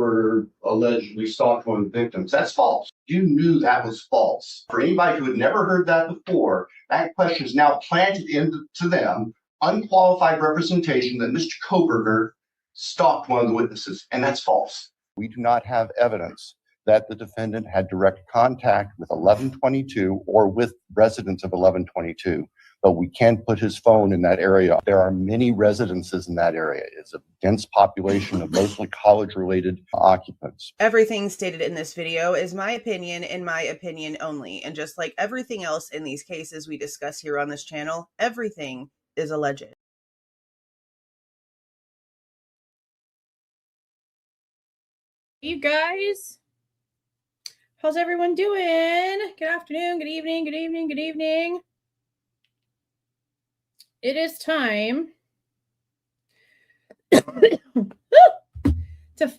Kohberger allegedly stalked one of the victims. That's false. You knew that was false. For anybody who had never heard that before, that question is now planted into them, unqualified representation that Mr. Kohberger stalked one of the witnesses, and that's false. We do not have evidence that the defendant had direct contact with 1122 or with residents of 1122, but we can put his phone in that area. There are many residences in that area. It's a dense population of mostly college-related occupants. Everything stated in this video is my opinion and my opinion only. And just like everything else in these cases we discuss here on this channel, everything is alleged. You guys, how's everyone doing? Good afternoon, good evening, good evening, good evening. It is time to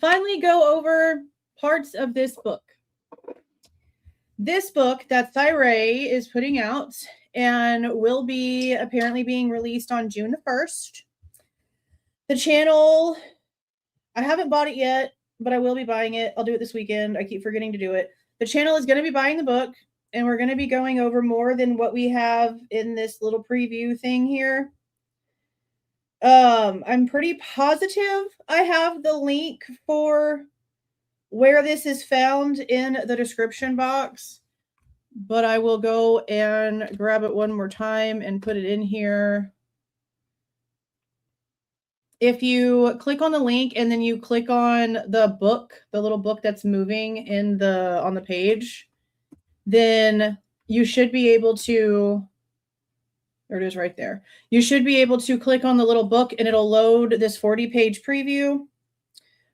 finally go over parts of this book. This book that Thyray is putting out and will be apparently being released on June the 1st. The channel, I haven't bought it yet, but I will be buying it. I'll do it this weekend. I keep forgetting to do it. The channel is going to be buying the book, and we're going to be going over more than what we have in this little preview thing here. I'm pretty positive I have the link for where this is found in the description box, but I will go and grab it one more time and put it in here. If you click on the link and then you click on the book, the little book that's moving in on the page, then you should be able to, there it is right there. You should be able to click on the little book and it'll load this 40-page preview.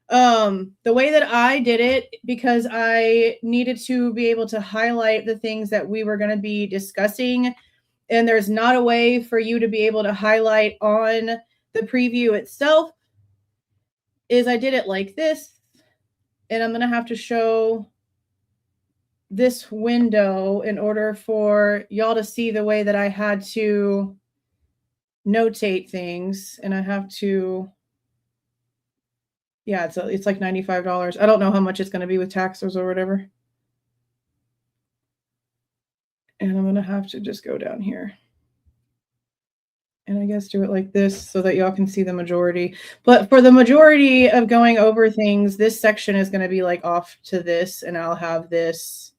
The way that I did it, because I needed to be able to highlight the things that we were going to be discussing, and there's not a way for you to be able to highlight on the preview itself, is I did it like this, and I'm going to have to show this window in order for y'all to see the way that I had to notate things. And I have to, yeah, it's like $95. I don't know how much it's going to be with taxes or whatever. And I'm going to have to just go down here. And I guess do it like this so that y'all can see the majority. But for the majority of going over things, this section is going to be like off to this, and I'll have this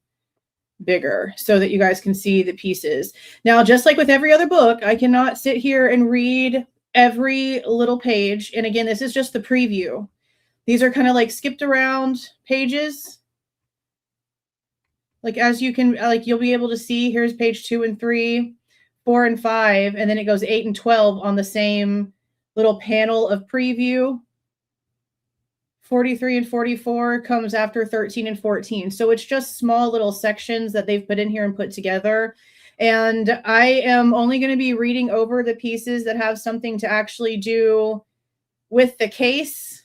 bigger so that you guys can see the pieces. Now, just like with every other book, I cannot sit here and read every little page. And again, this is just the preview. These are kind of like skipped around pages. Like as you can, like you'll be able to see, here's page 2 and 3. 4 and 5, and then it goes 8 and 12 on the same little panel of preview. 43 and 44 comes after 13 and 14. So it's just small little sections that they've put in here and put together. And I am only going to be reading over the pieces that have something to actually do with the case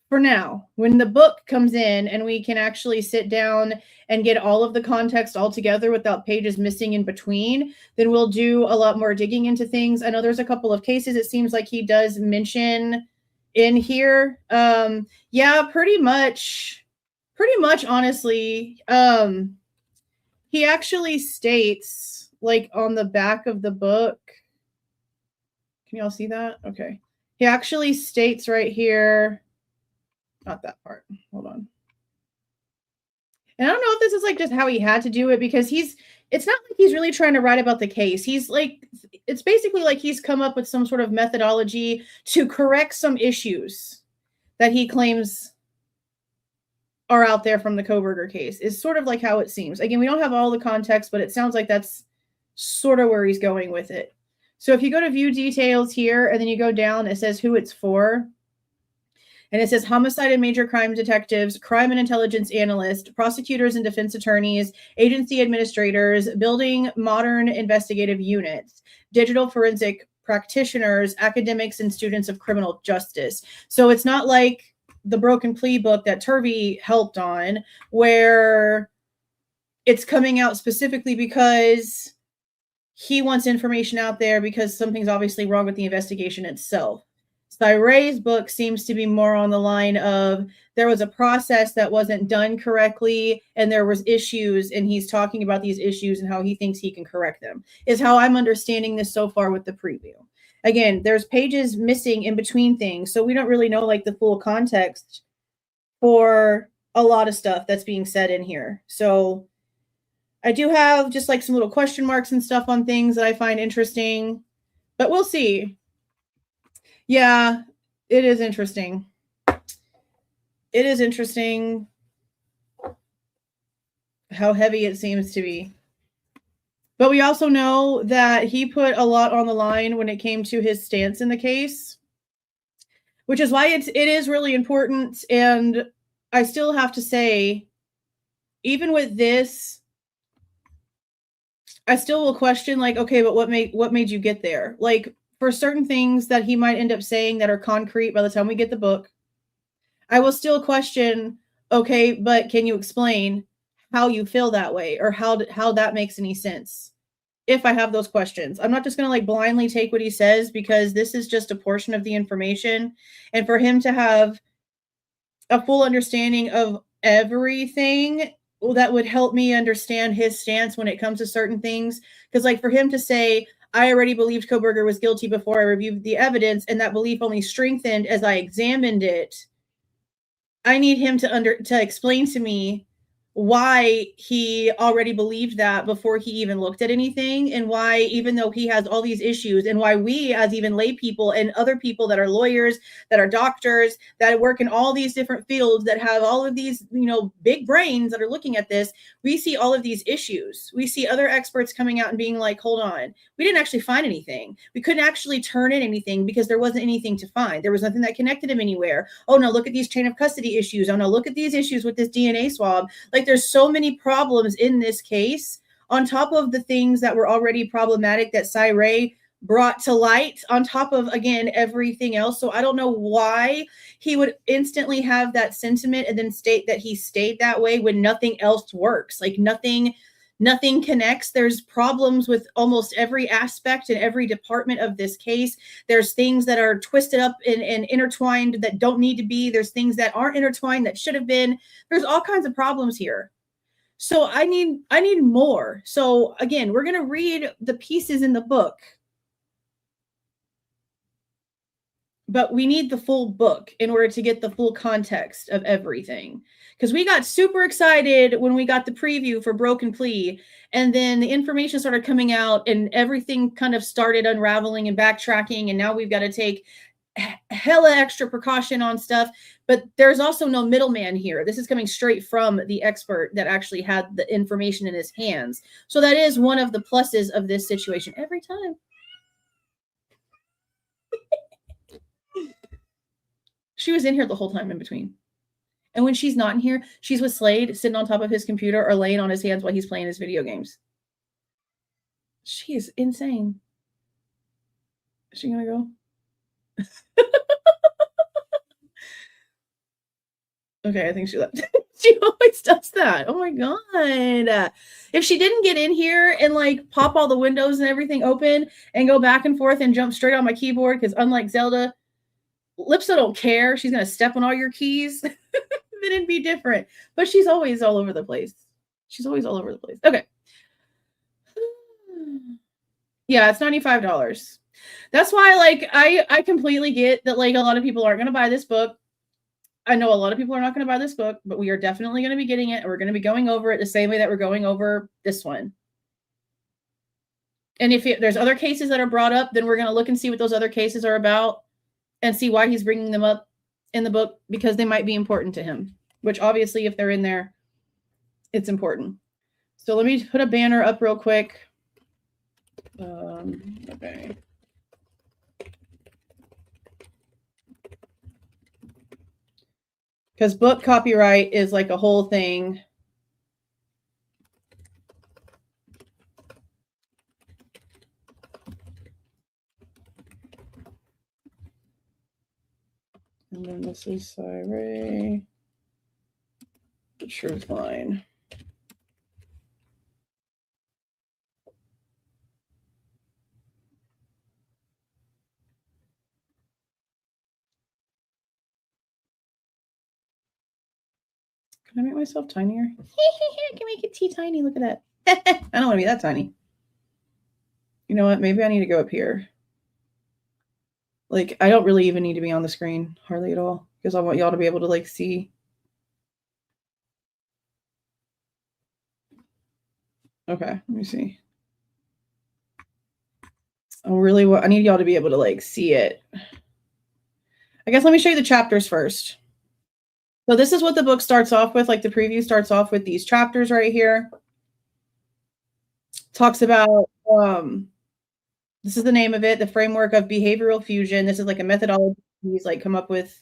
for now. When the book comes in and we can actually sit down and get all of the context all together without pages missing in between, then we'll do a lot more digging into things. I know there's a couple of cases it seems like he does mention in here. Yeah, pretty much, honestly. He actually states, like on the back of the book, can y'all see that? Okay. He actually states right here, not that part, hold on. And I don't know if this is like just how he had to do it, because it's not like he's really trying to write about the case. He's like, it's basically like he's come up with some sort of methodology to correct some issues that he claims are out there from the Kohberger case. Is sort of like how it seems. Again, we don't have all the context, but it sounds like that's sort of where he's going with it. So if you go to view details here, and then you go down, it says who it's for. And it says homicide and major crime detectives, crime and intelligence analysts, prosecutors and defense attorneys, agency administrators, building modern investigative units, digital forensic practitioners, academics, and students of criminal justice. So it's not like the Broken Plea book that Turvey helped on, where it's coming out specifically because he wants information out there because something's obviously wrong with the investigation itself. Cyray's book seems to be more on the line of there was a process that wasn't done correctly and there was issues, and he's talking about these issues and how he thinks he can correct them, is how I'm understanding this so far with the preview. Again, there's pages missing in between things, so we don't really know like the full context for a lot of stuff that's being said in here. So I do have just like some little question marks and stuff on things that I find interesting, but we'll see. Yeah, it is interesting. It is interesting how heavy it seems to be. But we also know that he put a lot on the line when it came to his stance in the case, which is why it is really important. And I still have to say, even with this, I still will question, like, okay, but what made you get there? Like, for certain things that he might end up saying that are concrete by the time we get the book, I will still question, okay, but can you explain how you feel that way, or how that makes any sense? If I have those questions, I'm not just going to like blindly take what he says, because this is just a portion of the information. And for him to have a full understanding of everything, well, that would help me understand his stance when it comes to certain things. Because like for him to say, I already believed Kohberger was guilty before I reviewed the evidence, and that belief only strengthened as I examined it. I need him to explain to me why he already believed that before he even looked at anything, and why, even though he has all these issues, and why we as even lay people and other people that are lawyers, that are doctors, that work in all these different fields, that have all of these, you know, big brains that are looking at this, we see all of these issues. We see other experts coming out and being like, hold on, we didn't actually find anything. We couldn't actually turn in anything because there wasn't anything to find. There was nothing that connected him anywhere. Oh no, look at these chain of custody issues. Oh no, look at these issues with this DNA swab. Like, there's so many problems in this case, on top of the things that were already problematic that Cyray brought to light, on top of, again, everything else. So I don't know why he would instantly have that sentiment and then state that he stayed that way when nothing else works. Like nothing connects. There's problems with almost every aspect and every department of this case. There's things that are twisted up and intertwined that don't need to be. There's things that aren't intertwined that should have been. There's all kinds of problems here. So I need more. So again, we're going to read the pieces in the book, but we need the full book in order to get the full context of everything. Because we got super excited when we got the preview for Broken Plea, and then the information started coming out and everything kind of started unraveling and backtracking, and now we've got to take hella extra precaution on stuff. But there's also no middleman here. This is coming straight from the expert that actually had the information in his hands. So that is one of the pluses of this situation every time. She was in here the whole time in between. And when she's not in here, she's with Slade, sitting on top of his computer or laying on his hands while he's playing his video games. She is insane. Is she gonna go? Okay, I think she left. She always does that. Oh my God. If she didn't get in here and like pop all the windows and everything open and go back and forth and jump straight on my keyboard, because unlike Zelda, Lipsa don't care. She's going to step on all your keys. Then it'd be different. But she's always all over the place. She's always all over the place. Okay. Yeah, it's $95. That's why, like, I completely get that, like, a lot of people aren't going to buy this book. I know a lot of people are not going to buy this book, but we are definitely going to be getting it, and we're going to be going over it the same way that we're going over this one. And if there's other cases that are brought up, then we're going to look and see what those other cases are about and see why he's bringing them up in the book, because they might be important to him, which obviously if they're in there, it's important. So let me put a banner up real quick. Okay. Because book copyright is like a whole thing. And then this is Cyray. The truth line. Can I make myself tinier? I can make it tiny. Look at that. I don't want to be that tiny. You know what? Maybe I need to go up here. Like, I don't really even need to be on the screen hardly at all because I want y'all to be able to like see. Okay, let me see. I need y'all to be able to like see it. I guess let me show you the chapters first. So this is what the book starts off with. Like the preview starts off with these chapters right here. Talks about, this is the name of it, the framework of behavioral fusion. This is like a methodology he's like come up with.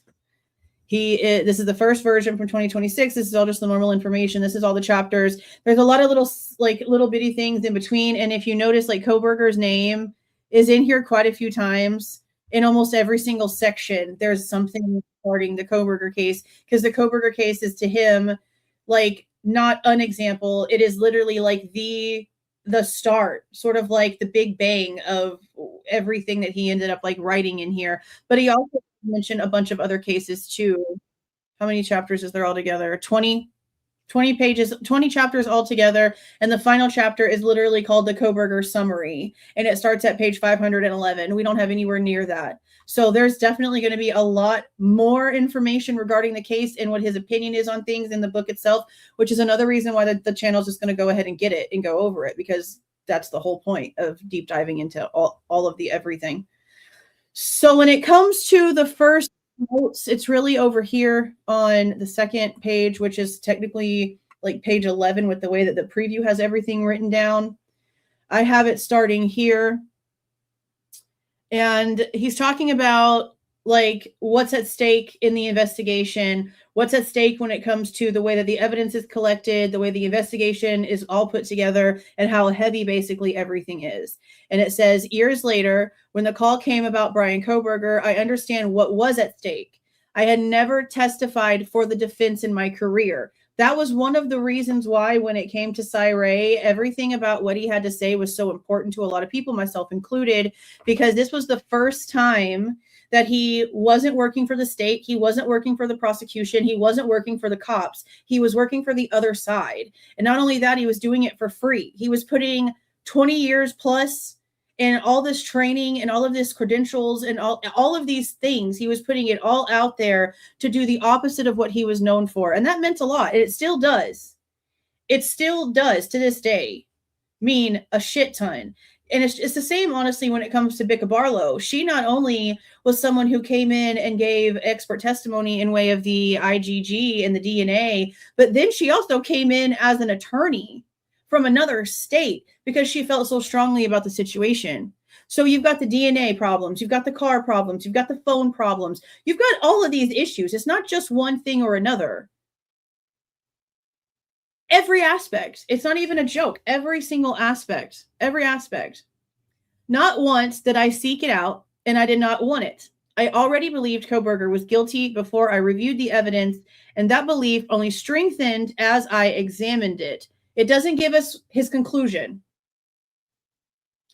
This is the first version from 2026. This is all just the normal information. This is all the chapters. There's a lot of little bitty things in between. And if you notice, like Kohberger's name is in here quite a few times. In almost every single section, there's something regarding the Kohberger case, because the Kohberger case is to him like not an example. It is literally like the start, sort of like the big bang of everything that he ended up like writing in here. But he also mentioned a bunch of other cases too. How many chapters is there altogether? 20 pages, 20 chapters altogether. And the final chapter is literally called the Kohberger summary. And it starts at page 511. We don't have anywhere near that. So there's definitely going to be a lot more information regarding the case and what his opinion is on things in the book itself, which is another reason why the channel is just going to go ahead and get it and go over it, because that's the whole point of deep diving into all of the everything. So when it comes to the first notes, it's really over here on the second page, which is technically like page 11 with the way that the preview has everything written down. I have it starting here. And he's talking about like what's at stake in the investigation, what's at stake when it comes to the way that the evidence is collected, the way the investigation is all put together, and how heavy basically everything is. And it says, years later, when the call came about Bryan Kohberger, I understand what was at stake. I had never testified for the defense in my career. That was one of the reasons why when it came to Cy-Ray, everything about what he had to say was so important to a lot of people, myself included, because this was the first time that he wasn't working for the state. He wasn't working for the prosecution. He wasn't working for the cops. He was working for the other side. And not only that, he was doing it for free. He was putting 20 years plus in all this training and all of this credentials and all of these things. He was putting it all out there to do the opposite of what he was known for. And that meant a lot. And it still does. It still does to this day mean a shit ton. And it's the same, honestly, when it comes to Bicca Barlow. She not only was someone who came in and gave expert testimony in way of the IgG and the DNA, but then she also came in as an attorney from another state because she felt so strongly about the situation. So you've got the DNA problems, you've got the car problems, you've got the phone problems, you've got all of these issues. It's not just one thing or another. Every aspect. It's not even a joke. Every single aspect. Every aspect. Not once did I seek it out, and I did not want it. I already believed Kohberger was guilty before I reviewed the evidence, and that belief only strengthened as I examined it. It doesn't give us his conclusion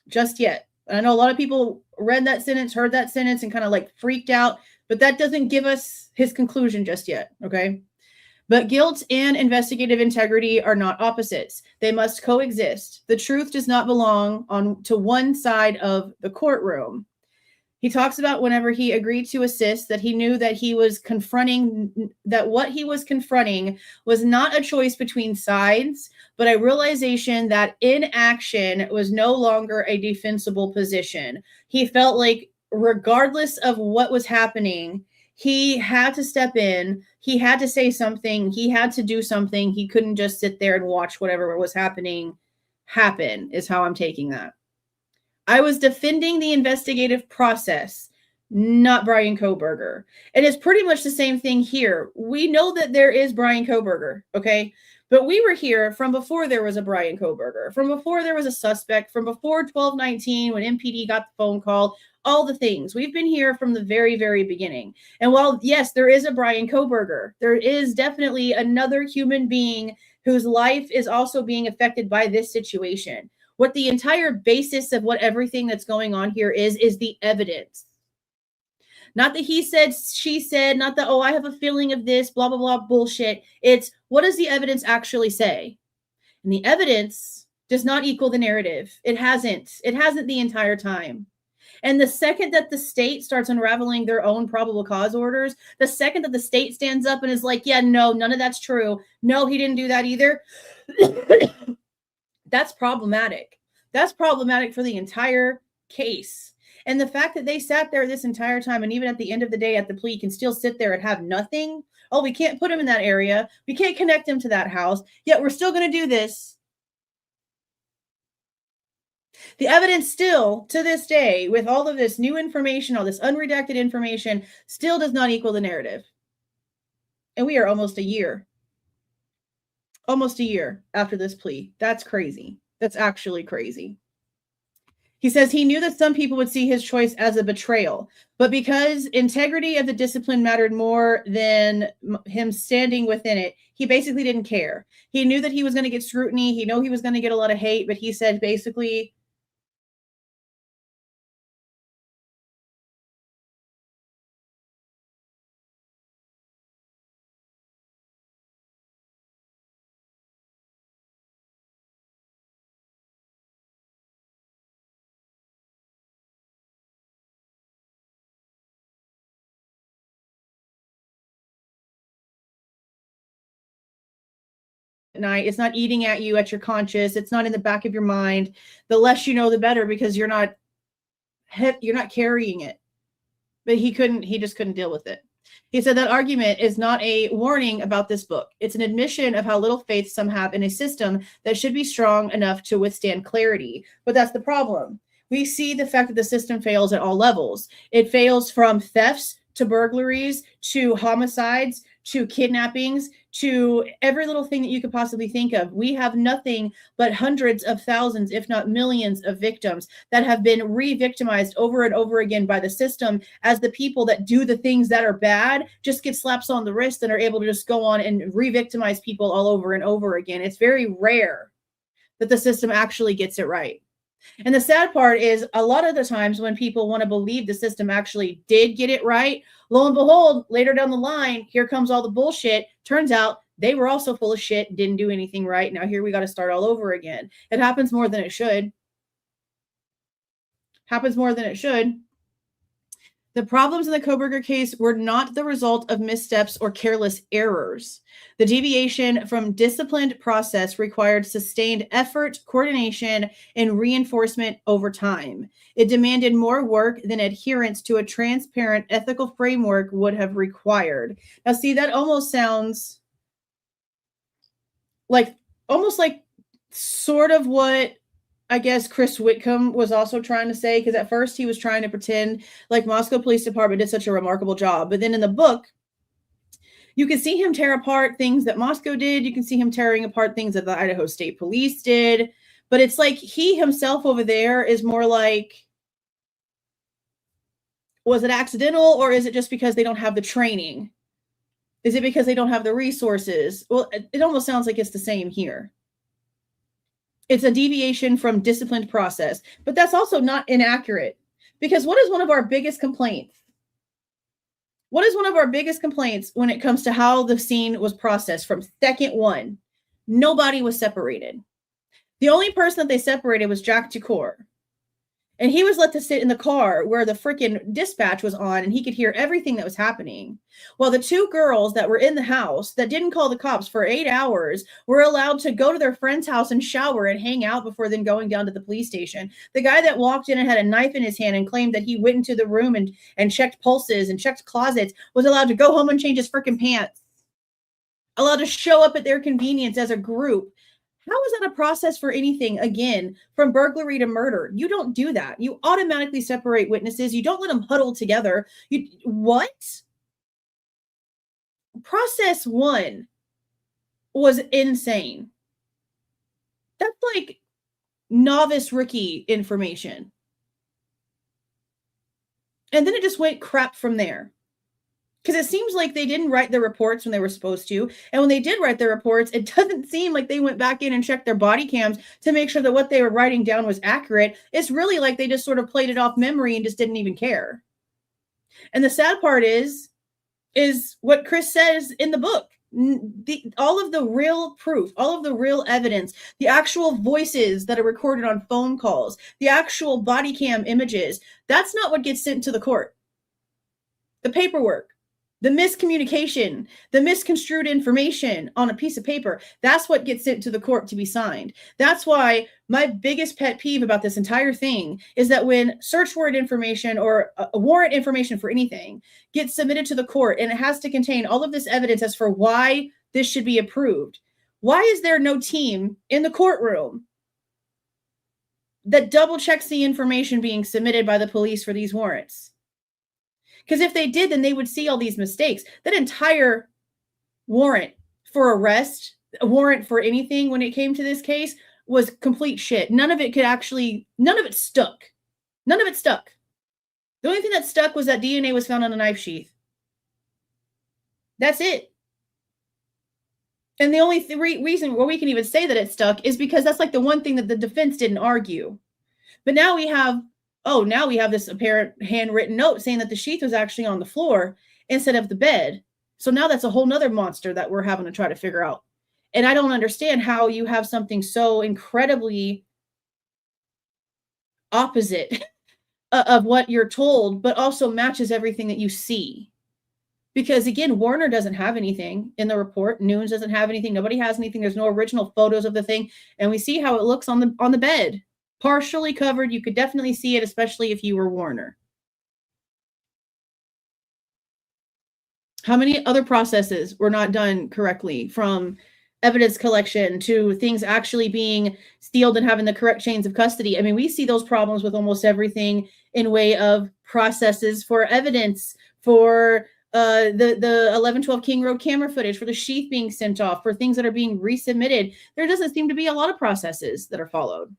just yet. I know a lot of people read that sentence, heard that sentence, and kind of like freaked out, but that doesn't give us his conclusion just yet, okay? But guilt and investigative integrity are not opposites. They must coexist. The truth does not belong to one side of the courtroom. He talks about whenever he agreed to assist that he knew that what he was confronting was not a choice between sides, but a realization that inaction was no longer a defensible position. He felt like regardless of what was happening, he had to step in. He had to say something. He had to do something. He couldn't just sit there and watch whatever was happening happen, is how I'm taking that. I was defending the investigative process, not Bryan Kohberger. And it's pretty much the same thing here. We know that there is Bryan Kohberger, okay? But we were here from before there was a Bryan Kohberger, from before there was a suspect, from before 12/19 when MPD got the phone call, all the things. We've been here from the very, very beginning. And while, yes, there is a Bryan Kohberger, there is definitely another human being whose life is also being affected by this situation. What the entire basis of what everything that's going on here is the evidence. Not the he said, she said, not the, oh, I have a feeling of this, blah, blah, blah, bullshit. It's what does the evidence actually say? And the evidence does not equal the narrative. It hasn't. It hasn't the entire time. And the second that the state starts unraveling their own probable cause orders, the second that the state stands up and is like, yeah, no, none of that's true. No, he didn't do that either. That's problematic. That's problematic for the entire case. And the fact that they sat there this entire time, and even at the end of the day at the plea can still sit there and have nothing. Oh, we can't put him in that area. We can't connect him to that house. Yet we're still going to do this. The evidence still, to this day, with all of this new information, all this unredacted information, still does not equal the narrative. And we are almost a year after this plea. That's crazy. That's actually crazy. He says he knew that some people would see his choice as a betrayal, but because integrity of the discipline mattered more than him standing within it, he basically didn't care. He knew that he was going to get scrutiny. He knew he was going to get a lot of hate, but he said basically, night. It's not eating at you at your conscience. It's not in the back of your mind. The less you know, the better, because you're not carrying it. But he just couldn't deal with it. He said that argument is not a warning about this book. It's an admission of how little faith some have in a system that should be strong enough to withstand clarity. But that's the problem. We see the fact that the system fails at all levels. It fails from thefts to burglaries to homicides to kidnappings, to every little thing that you could possibly think of. We have nothing but hundreds of thousands, if not millions, of victims that have been re-victimized over and over again by the system, as the people that do the things that are bad just get slaps on the wrist and are able to just go on and re-victimize people all over and over again. It's very rare that the system actually gets it right. And the sad part is a lot of the times when people want to believe the system actually did get it right, lo and behold, later down the line, here comes all the bullshit. Turns out they were also full of shit, didn't do anything right. Now here we got to start all over again. It happens more than it should. The problems in the Kohberger case were not the result of missteps or careless errors. The deviation from disciplined process required sustained effort, coordination, and reinforcement over time. It demanded more work than adherence to a transparent ethical framework would have required. Now, see, that almost sounds like sort of what I guess Chris Whitcomb was also trying to say, because at first he was trying to pretend like Moscow Police Department did such a remarkable job. But then in the book, you can see him tear apart things that Moscow did. You can see him tearing apart things that the Idaho State Police did. But it's like he himself over there is more like, was it accidental, or is it just because they don't have the training? Is it because they don't have the resources? Well, it almost sounds like it's the same here. It's a deviation from disciplined process, but that's also not inaccurate, because what is one of our biggest complaints? What is one of our biggest complaints when it comes to how the scene was processed from second one? Nobody was separated. The only person that they separated was Jack Ducour. And he was let to sit in the car where the freaking dispatch was on, and he could hear everything that was happening. While the two girls that were in the house that didn't call the cops for 8 hours were allowed to go to their friend's house and shower and hang out before then going down to the police station. The guy that walked in and had a knife in his hand and claimed that he went into the room and checked pulses and checked closets was allowed to go home and change his freaking pants. Allowed to show up at their convenience as a group. How is that a process for anything, again, from burglary to murder? You don't do that. You automatically separate witnesses. You don't let them huddle together. What? Process one was insane. That's like novice rookie information. And then it just went crap from there. Because it seems like they didn't write their reports when they were supposed to. And when they did write their reports, it doesn't seem like they went back in and checked their body cams to make sure that what they were writing down was accurate. It's really like they just sort of played it off memory and just didn't even care. And the sad part is what Chris says in the book. All of the real proof, all of the real evidence, the actual voices that are recorded on phone calls, the actual body cam images, that's not what gets sent to the court. The paperwork, the miscommunication, the misconstrued information on a piece of paper, that's what gets sent to the court to be signed. That's why my biggest pet peeve about this entire thing is that when search warrant information or a warrant information for anything gets submitted to the court and it has to contain all of this evidence as for why this should be approved, why is there no team in the courtroom that double checks the information being submitted by the police for these warrants? Because if they did, then they would see all these mistakes. That entire warrant for arrest, a warrant for anything when it came to this case, was complete shit. None of it stuck. None of it stuck. The only thing that stuck was that DNA was found on a knife sheath. That's it. And the only reason where we can even say that it stuck is because that's like the one thing that the defense didn't argue. But now we have this apparent handwritten note saying that the sheath was actually on the floor instead of the bed. So now that's a whole nother monster that we're having to try to figure out. And I don't understand how you have something so incredibly opposite of what you're told, but also matches everything that you see. Because again, Warner doesn't have anything in the report. Nunes doesn't have anything. Nobody has anything. There's no original photos of the thing. And we see how it looks on the bed. Partially covered. You could definitely see it, especially if you were Warner. How many other processes were not done correctly, from evidence collection to things actually being sealed and having the correct chains of custody? I mean, we see those problems with almost everything in way of processes for evidence, for the 1112 King Road camera footage, for the sheath being sent off, for things that are being resubmitted. There doesn't seem to be a lot of processes that are followed.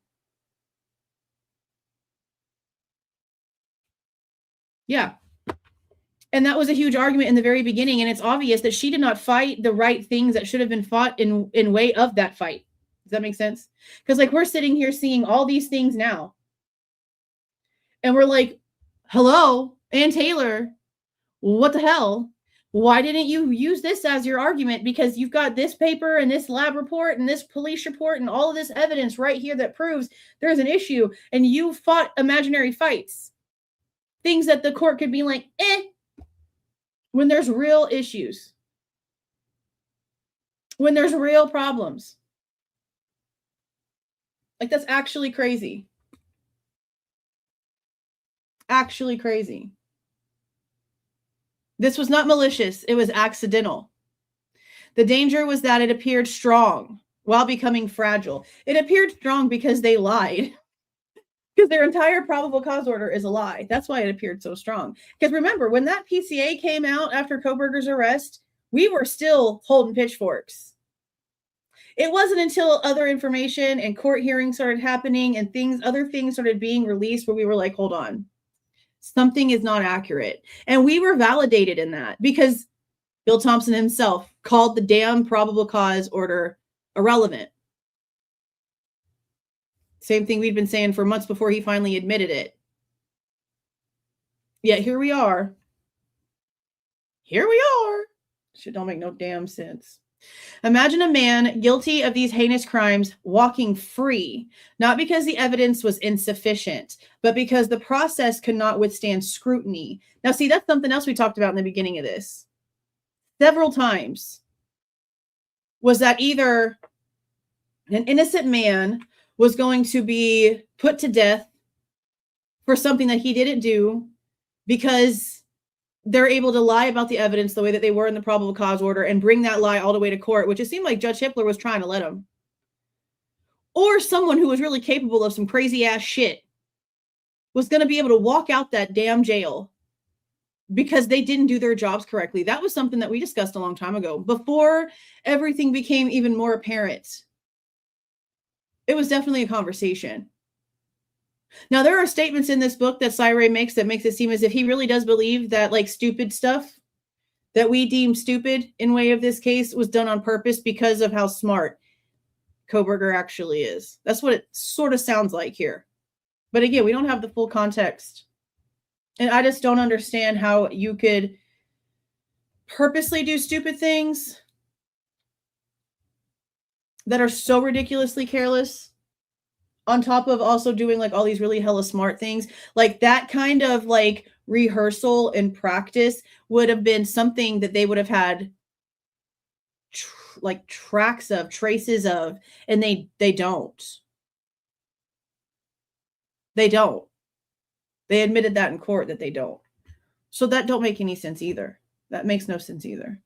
Yeah. And that was a huge argument in the very beginning. And it's obvious that she did not fight the right things that should have been fought in way of that fight. Does that make sense? Because like we're sitting here seeing all these things now. And we're like, hello, Ann Taylor, what the hell? Why didn't you use this as your argument? Because you've got this paper and this lab report and this police report and all of this evidence right here that proves there's an issue. And you fought imaginary fights. Things that the court could be like, when there's real issues, when there's real problems. Like, that's actually crazy. Actually crazy. This was not malicious. It was accidental. The danger was that it appeared strong while becoming fragile. It appeared strong because they lied. Because their entire probable cause order is a lie. That's why it appeared so strong. Because remember, when that PCA came out after Kohberger's arrest, we were still holding pitchforks. It wasn't until other information and court hearings started happening and other things started being released where we were like, hold on, something is not accurate. And we were validated in that because Bill Thompson himself called the damn probable cause order irrelevant. Same thing we'd been saying for months before he finally admitted it. Yet here we are. Here we are. Shit don't make no damn sense. Imagine a man guilty of these heinous crimes walking free, not because the evidence was insufficient, but because the process could not withstand scrutiny. Now, see, that's something else we talked about in the beginning of this. Several times was that either an innocent man was going to be put to death for something that he didn't do because they're able to lie about the evidence the way that they were in the probable cause order and bring that lie all the way to court, which it seemed like Judge Hippler was trying to let him. Or someone who was really capable of some crazy ass shit was going to be able to walk out that damn jail because they didn't do their jobs correctly. That was something that we discussed a long time ago, before everything became even more apparent. It was definitely a conversation. Now, there are statements in this book that Cyril makes that makes it seem as if he really does believe that like stupid stuff that we deem stupid in way of this case was done on purpose because of how smart Kohberger actually is. That's what it sort of sounds like here. But again, we don't have the full context And I just don't understand how you could purposely do stupid things that are so ridiculously careless, on top of also doing like all these really hella smart things. Like that kind of like rehearsal and practice would have been something that they would have had like traces of, and they don't. They don't. They admitted that in court that they don't. So that don't make any sense either. That makes no sense either.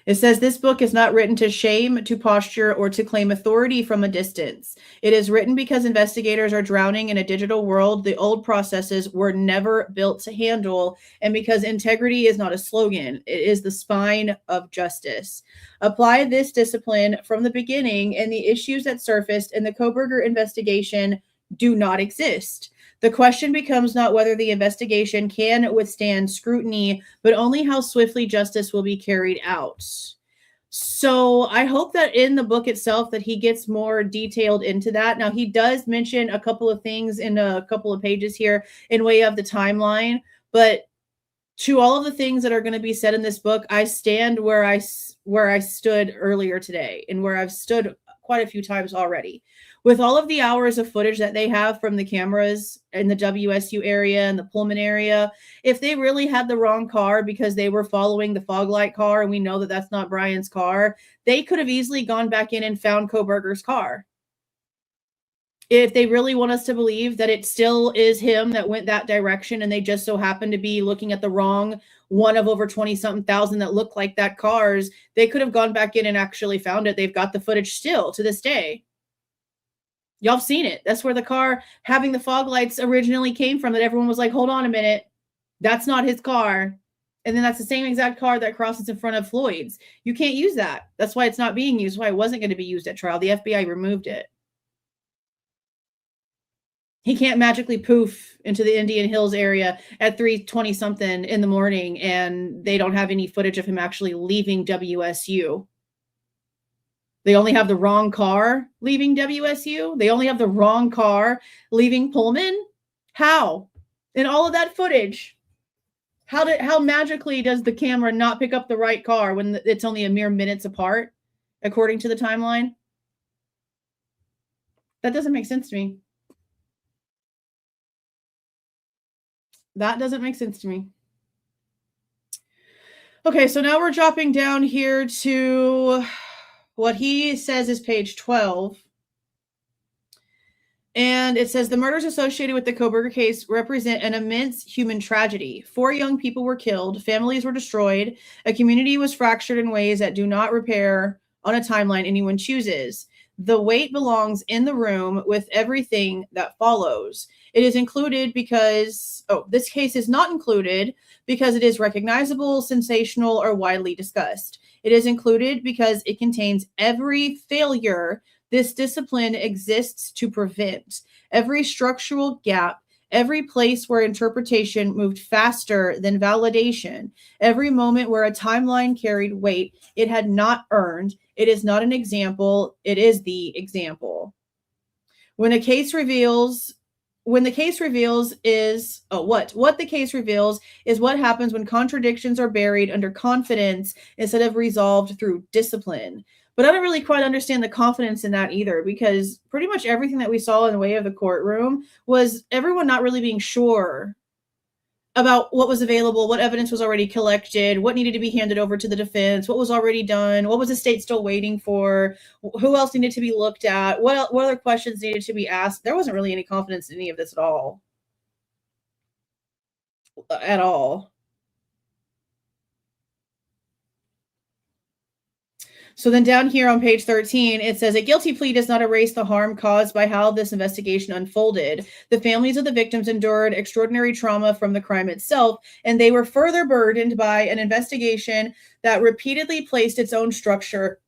It says this book is not written to shame, to posture, or to claim authority from a distance. It is written because investigators are drowning in a digital world the old processes were never built to handle, and because integrity is not a slogan, it is the spine of justice. Apply this discipline from the beginning, and the issues that surfaced in the Kohberger investigation do not exist. The question becomes not whether the investigation can withstand scrutiny, but only how swiftly justice will be carried out. So I hope that in the book itself that he gets more detailed into that. Now, he does mention a couple of things in a couple of pages here in way of the timeline, but to all of the things that are going to be said in this book, I stand where I stood earlier today, and where I've stood quite a few times already. With all of the hours of footage that they have from the cameras in the WSU area and the Pullman area, if they really had the wrong car because they were following the fog light car, and we know that that's not Bryan's car, they could have easily gone back in and found Kohberger's car. If they really want us to believe that it still is him that went that direction, and they just so happened to be looking at the wrong one of over 20-something thousand that looked like that cars, they could have gone back in and actually found it. They've got the footage still to this day. Y'all have seen it. That's where the car having the fog lights originally came from, that everyone was like, hold on a minute. That's not his car. And then that's the same exact car that crosses in front of Floyd's. You can't use that. That's why it's not being used. Why it wasn't going to be used at trial. The FBI removed it. He can't magically poof into the Indian Hills area at 3:20 something in the morning, and they don't have any footage of him actually leaving WSU. They only have the wrong car leaving WSU. They only have the wrong car leaving Pullman. How? In all of that footage, how magically does the camera not pick up the right car when it's only a mere minutes apart, according to the timeline? That doesn't make sense to me. That doesn't make sense to me. Okay, so now we're dropping down here to what he says is page 12. And it says the murders associated with the Kohberger case represent an immense human tragedy. 4 young people were killed, families were destroyed, a community was fractured in ways that do not repair on a timeline anyone chooses. The weight belongs in the room with everything that follows. It is included because, this case is not included because it is recognizable, sensational, or widely discussed. It is included because it contains every failure this discipline exists to prevent, every structural gap, every place where interpretation moved faster than validation, every moment where a timeline carried weight it had not earned. It is not an example, it is the example. What the case reveals is what happens when contradictions are buried under confidence instead of resolved through discipline. But I don't really quite understand the confidence in that either, because pretty much everything that we saw in the way of the courtroom was everyone not really being sure about what was available, what evidence was already collected, what needed to be handed over to the defense, what was already done, what was the state still waiting for, who else needed to be looked at, what other questions needed to be asked. There wasn't really any confidence in any of this at all. At all. So then down here on page 13, it says a guilty plea does not erase the harm caused by how this investigation unfolded. The families of the victims endured extraordinary trauma from the crime itself, and they were further burdened by an investigation that repeatedly placed its own structure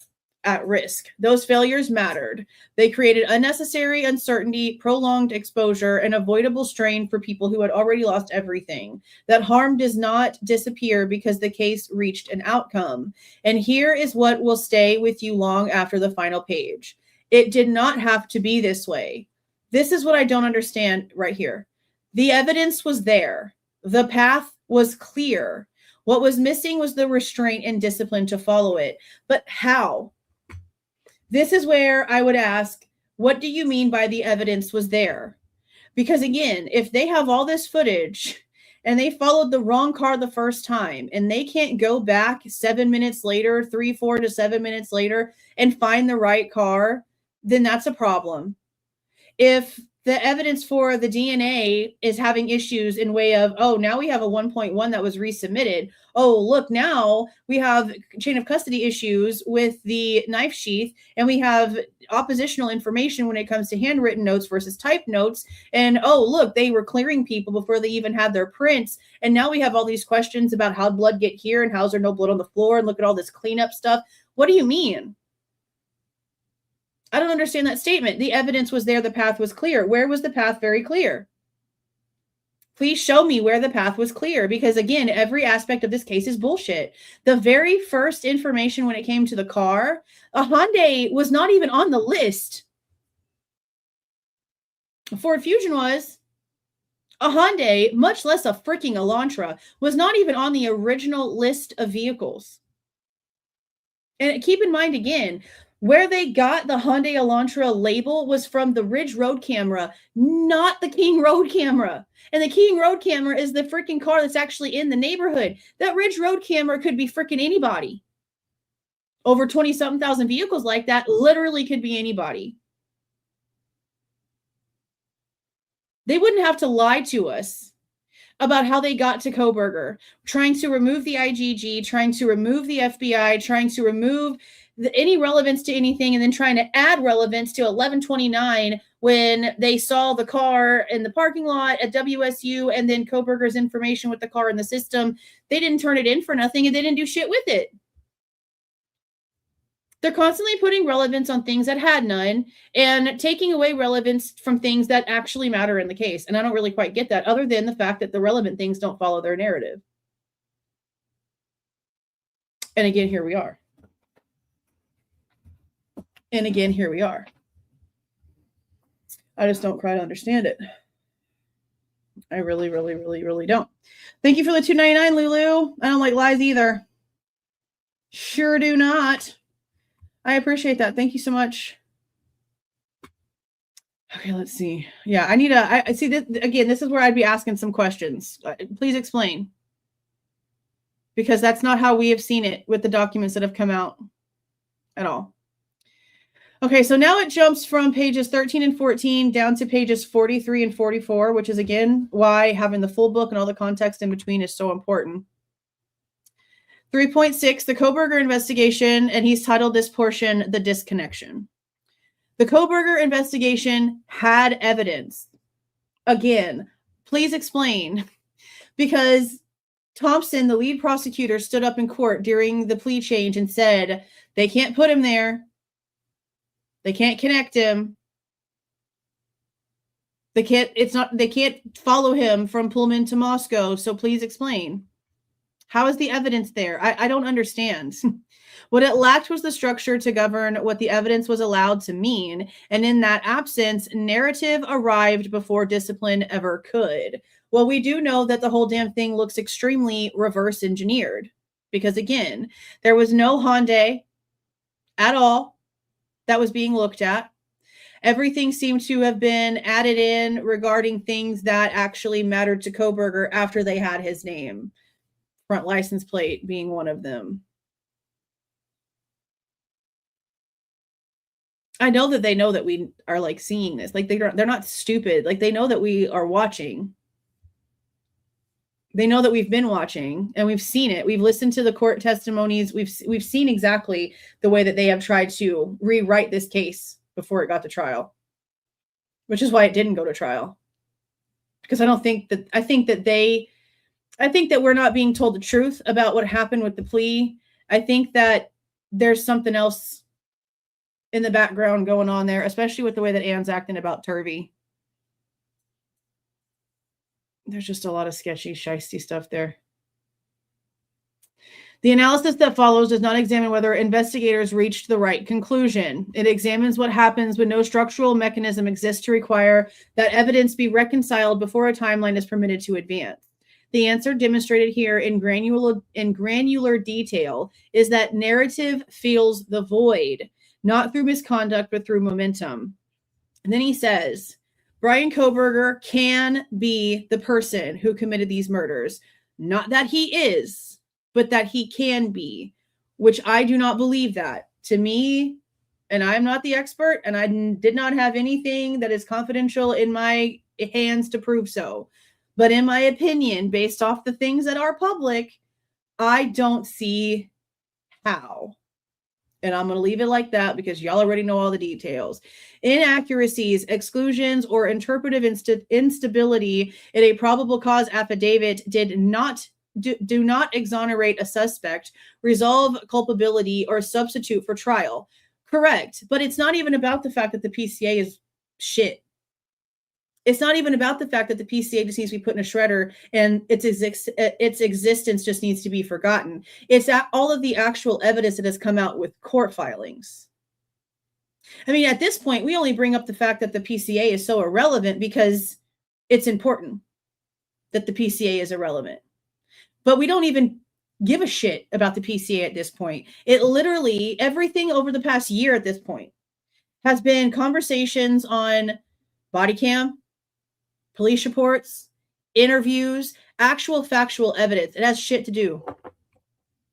at risk. Those failures mattered. They created unnecessary uncertainty, prolonged exposure, and avoidable strain for people who had already lost everything. That harm does not disappear because the case reached an outcome. And here is what will stay with you long after the final page. It did not have to be this way. This is what I don't understand right here. The evidence was there. The path was clear. What was missing was the restraint and discipline to follow it. But how? This is where I would ask, what do you mean by the evidence was there? Because again, if they have all this footage and they followed the wrong car the first time and they can't go back 7 minutes later, 4 to 7 minutes later and find the right car, then that's a problem. If the evidence for the DNA is having issues in way of, oh, now we have a 1.1 that was resubmitted. Oh, look, now we have chain of custody issues with the knife sheath, and we have oppositional information when it comes to handwritten notes versus typed notes. And oh, look, they were clearing people before they even had their prints. And now we have all these questions about how blood get here and how's there no blood on the floor, and look at all this cleanup stuff. What do you mean? I don't understand that statement. The evidence was there. The path was clear. Where was the path very clear? Please show me where the path was clear, because again, every aspect of this case is bullshit. The very first information when it came to the car, a Hyundai was not even on the list. Ford Fusion was. A Hyundai, much less a freaking Elantra, was not even on the original list of vehicles. And keep in mind again, where they got the Hyundai Elantra label was from the Ridge Road camera, not the King Road camera. And the King Road camera is the freaking car that's actually in the neighborhood. That Ridge Road camera could be freaking anybody. Over 20-something thousand vehicles like that literally could be anybody. They wouldn't have to lie to us about how they got to Kohberger, trying to remove the IGG, trying to remove the FBI, trying to remove any relevance to anything, and then trying to add relevance to 1129 when they saw the car in the parking lot at WSU and then Kohberger's information with the car in the system. They didn't turn it in for nothing, and they didn't do shit with it. They're constantly putting relevance on things that had none and taking away relevance from things that actually matter in the case. And I don't really quite get that, other than the fact that the relevant things don't follow their narrative. And again, here we are. And again, here we are. I just don't quite understand it. I really, really, really, really don't. Thank you for the $2.99, Lulu. I don't like lies either. Sure do not. I appreciate that. Thank you so much. Okay, let's see. Yeah, I need I see this again. This is where I'd be asking some questions. Please explain. Because that's not how we have seen it with the documents that have come out at all. Okay, so now it jumps from pages 13 and 14 down to pages 43 and 44, which is, again, why having the full book and all the context in between is so important. 3.6, the Kohberger investigation, and he's titled this portion, The Disconnection. The Kohberger investigation had evidence. Again, please explain. Because Thompson, the lead prosecutor, stood up in court during the plea change and said, they can't put him there. They can't connect him. They can't follow him from Pullman to Moscow. So please explain. How is the evidence there? I don't understand. What it lacked was the structure to govern what the evidence was allowed to mean. And in that absence, narrative arrived before discipline ever could. Well, we do know that the whole damn thing looks extremely reverse engineered. Because again, there was no Hyundai at all that was being looked at. Everything seemed to have been added in regarding things that actually mattered to Kohberger after they had his name. Front license plate being one of them. I know that they know that we are like seeing this. Like they're not stupid. Like they know that we are watching. They know that we've been watching and we've seen it. We've listened to the court testimonies. We've seen exactly the way that they have tried to rewrite this case before it got to trial, which is why it didn't go to trial. Because I think that we're not being told the truth about what happened with the plea. I think that there's something else in the background going on there, especially with the way that Anne's acting about Turvey. There's just a lot of sketchy, shisty stuff there. The analysis that follows does not examine whether investigators reached the right conclusion. It examines what happens when no structural mechanism exists to require that evidence be reconciled before a timeline is permitted to advance. The answer demonstrated here in granular detail is that narrative fills the void, not through misconduct, but through momentum. And then he says, Bryan Kohberger can be the person who committed these murders. Not that he is, but that he can be, which I do not believe that. To me, and I'm not the expert, and I did not have anything that is confidential in my hands to prove so. But in my opinion, based off the things that are public, I don't see how. And I'm going to leave it like that because y'all already know all the details. Inaccuracies, exclusions, or interpretive instability in a probable cause affidavit do not exonerate a suspect, resolve culpability, or substitute for trial. Correct. But it's not even about the fact that the PCA is shit. It's not even about the fact that the PCA just needs to be put in a shredder and its existence just needs to be forgotten. It's all of the actual evidence that has come out with court filings. I mean, at this point, we only bring up the fact that the PCA is so irrelevant because it's important that the PCA is irrelevant. But we don't even give a shit about the PCA at this point. It literally, everything over the past year at this point has been conversations on body cam, police reports, interviews, actual factual evidence. It has shit to do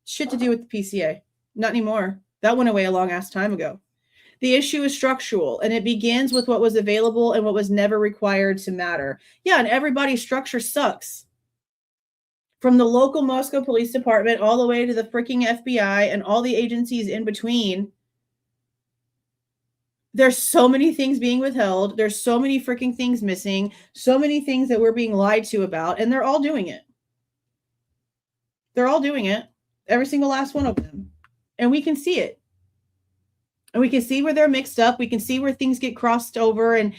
with the PCA. Not anymore. That went away a long ass time ago. The issue is structural, and it begins with what was available and what was never required to matter. Yeah, and everybody's structure sucks. From the local Moscow Police Department all the way to the freaking FBI and all the agencies in between. There's so many things being withheld. There's so many freaking things missing. So many things that we're being lied to about, and they're all doing it. They're all doing it. Every single last one of them. And we can see it. And we can see where they're mixed up. We can see where things get crossed over and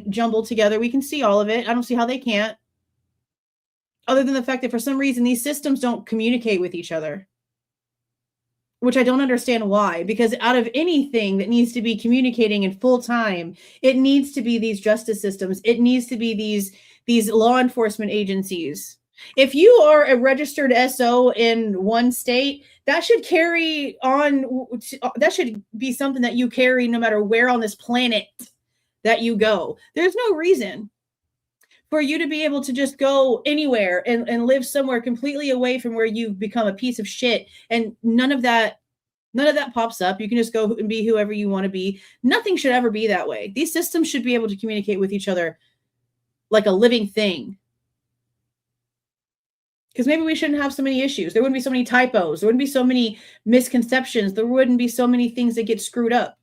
jumbled together. We can see all of it. I don't see how they can't. Other than the fact that for some reason, these systems don't communicate with each other. Which I don't understand why, because out of anything that needs to be communicating in full time, it needs to be these justice systems. It needs to be these law enforcement agencies. If you are a registered SO in one state, that should carry on. That should be something that you carry no matter where on this planet that you go. There's no reason for you to be able to just go anywhere and live somewhere completely away from where you've become a piece of shit. And none of that pops up. You can just go and be whoever you want to be. Nothing should ever be that way. These systems should be able to communicate with each other like a living thing. Because maybe we shouldn't have so many issues. There wouldn't be so many typos. There wouldn't be so many misconceptions. There wouldn't be so many things that get screwed up.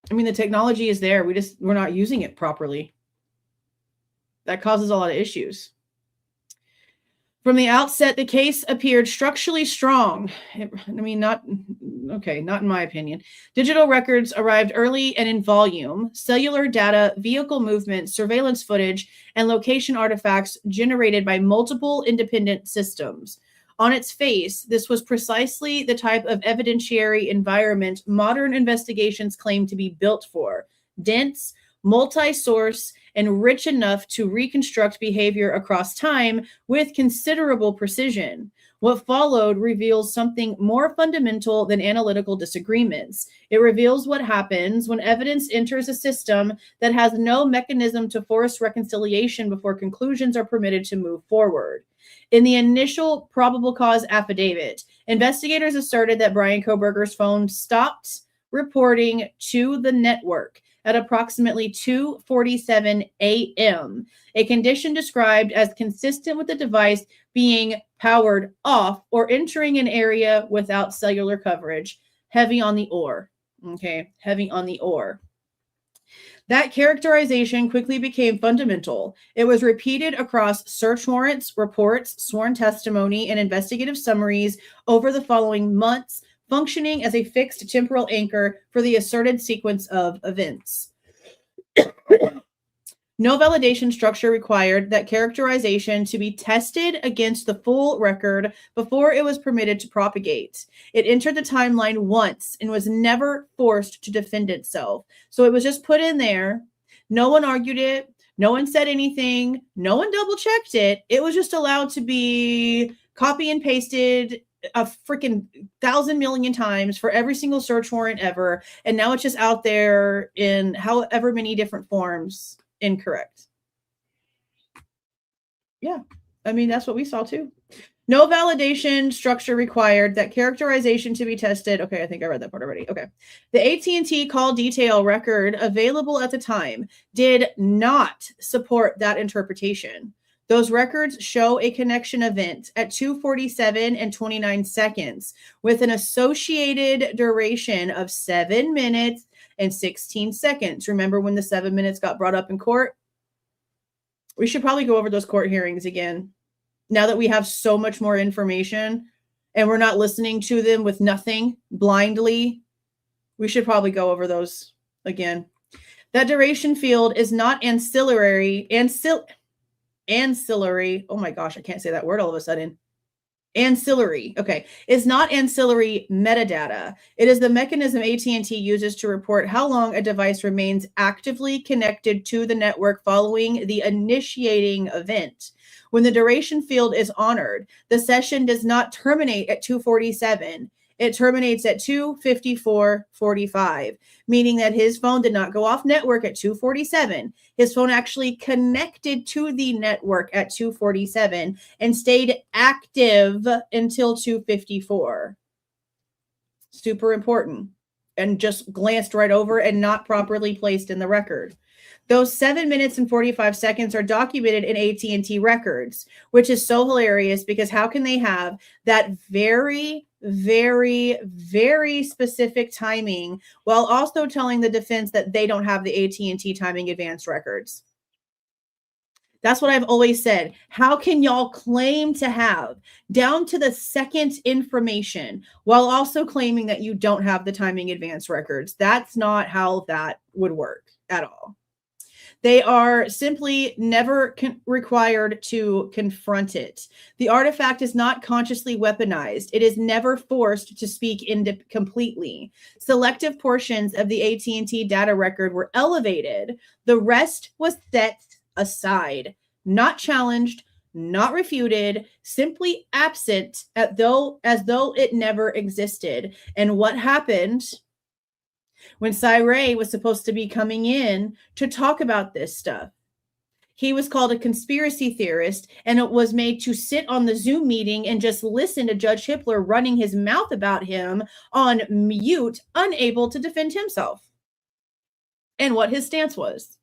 I mean, the technology is there. We're not using it properly. That causes a lot of issues. From the outset, the case appeared structurally strong. Not in my opinion. Digital records arrived early and in volume. Cellular data, vehicle movement, surveillance footage, and location artifacts generated by multiple independent systems. On its face, this was precisely the type of evidentiary environment modern investigations claim to be built for. Dense, multi-source, and rich enough to reconstruct behavior across time with considerable precision. What followed reveals something more fundamental than analytical disagreements. It reveals what happens when evidence enters a system that has no mechanism to force reconciliation before conclusions are permitted to move forward. In the initial probable cause affidavit, investigators asserted that Bryan Kohberger's phone stopped reporting to the network at approximately 2:47 a.m., a condition described as consistent with the device being powered off or entering an area without cellular coverage. Heavy on the or. Okay, heavy on the or. That characterization quickly became fundamental. It was repeated across search warrants, reports, sworn testimony, and investigative summaries over the following months, functioning as a fixed temporal anchor for the asserted sequence of events. No validation structure required that characterization to be tested against the full record before it was permitted to propagate. It entered the timeline once and was never forced to defend itself. So it was just put in there. No one argued it. No one said anything. No one double checked it. It was just allowed to be copy and pasted a freaking 1,000 million times for every single search warrant ever. And now it's just out there in however many different forms. Incorrect. Yeah, I mean, that's what we saw too. No validation structure required that characterization to be tested. Okay, I think I read that part already. Okay. The AT&T call detail record available at the time did not support that interpretation. Those records show a connection event at 2:47 and 29 seconds with an associated duration of 7 minutes and 16 seconds. Remember when the 7 minutes got brought up in court? We should probably go over those court hearings again. Now that we have so much more information and we're not listening to them with nothing blindly, we should probably go over those again. That duration field is not ancillary. Oh my gosh, I can't say that word all of a sudden. Ancillary, okay, is not ancillary metadata. It is the mechanism AT&T uses to report how long a device remains actively connected to the network following the initiating event. When the duration field is honored, the session does not terminate at 2:47. It terminates at 2:54:45, meaning that his phone did not go off network at 2:47. His phone actually connected to the network at 2:47 and stayed active until 2:54. Super important. And just glanced right over and not properly placed in the record. Those 7 minutes and 45 seconds are documented in AT&T records, which is so hilarious because how can they have that very, very, very specific timing while also telling the defense that they don't have the AT&T timing advance records? That's what I've always said. How can y'all claim to have down to the second information while also claiming that you don't have the timing advance records? That's not how that would work at all. They are simply never required to confront it. The artifact is not consciously weaponized. It is never forced to speak completely. Selective portions of the AT&T data record were elevated. The rest was set aside, not challenged, not refuted, simply absent as though it never existed. And what happened when Cy was supposed to be coming in to talk about this stuff? He was called a conspiracy theorist, and it was made to sit on the Zoom meeting and just listen to Judge Hippler running his mouth about him on mute, unable to defend himself and what his stance was.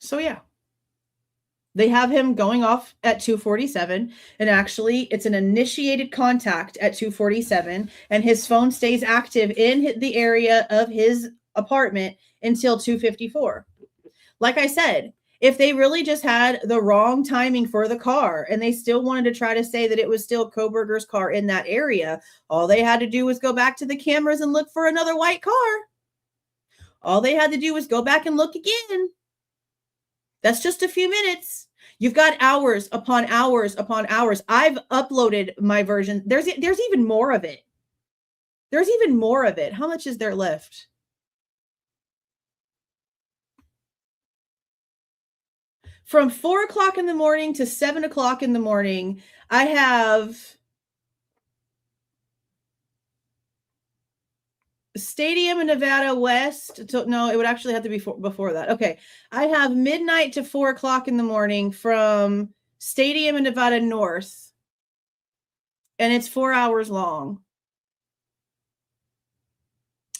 So yeah, they have him going off at 2:47, and actually it's an initiated contact at 2:47, and his phone stays active in the area of his apartment until 2:54. Like I said, if they really just had the wrong timing for the car and they still wanted to try to say that it was still Kohberger's car in that area, all they had to do was go back to the cameras and look for another white car. All they had to do was go back and look again. That's just a few minutes. You've got hours upon hours upon hours. I've uploaded my version. There's even more of it. There's even more of it. How much is there left? From 4 o'clock in the morning to 7 o'clock in the morning, I have Stadium in Nevada West. No, it would actually have to be before that. Okay. I have midnight to 4 o'clock in the morning from Stadium in Nevada North. And it's 4 hours long.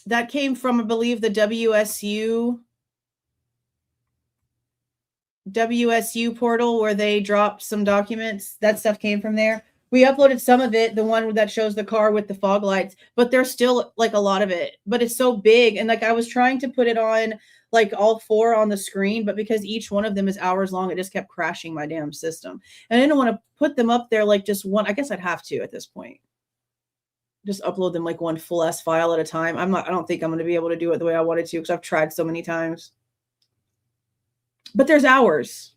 That came from, I believe, the WSU portal where they dropped some documents. That stuff came from there. We uploaded some of it, the one that shows the car with the fog lights, but there's still like a lot of it, but it's so big. And like, I was trying to put it on like all 4 on the screen, but because each one of them is hours long, it just kept crashing my damn system. And I didn't want to put them up there like just one. I guess I'd have to at this point. Just upload them like one full S file at a time. I don't think I'm going to be able to do it the way I wanted to because I've tried so many times. But there's hours.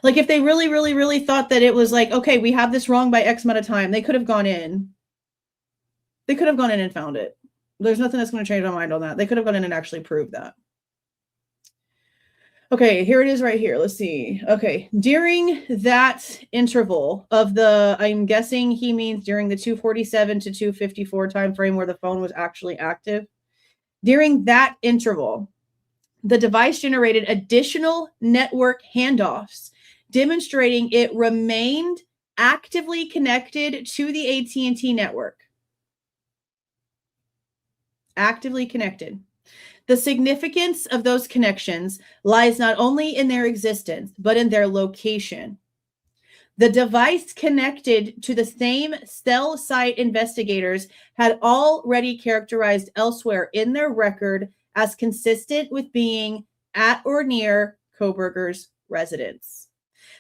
Like if they really, really, really thought that it was like, okay, we have this wrong by X amount of time, they could have gone in. They could have gone in and found it. There's nothing that's going to change my mind on that. They could have gone in and actually proved that. Okay, here it is right here. Let's see. Okay, during that interval of the, I'm guessing he means during the 247 to 254 time frame where the phone was actually active. During that interval, the device generated additional network handoffs, demonstrating it remained actively connected to the AT&T network. Actively connected. The significance of those connections lies not only in their existence, but in their location. The device connected to the same cell site investigators had already characterized elsewhere in their record as consistent with being at or near Kohberger's residence.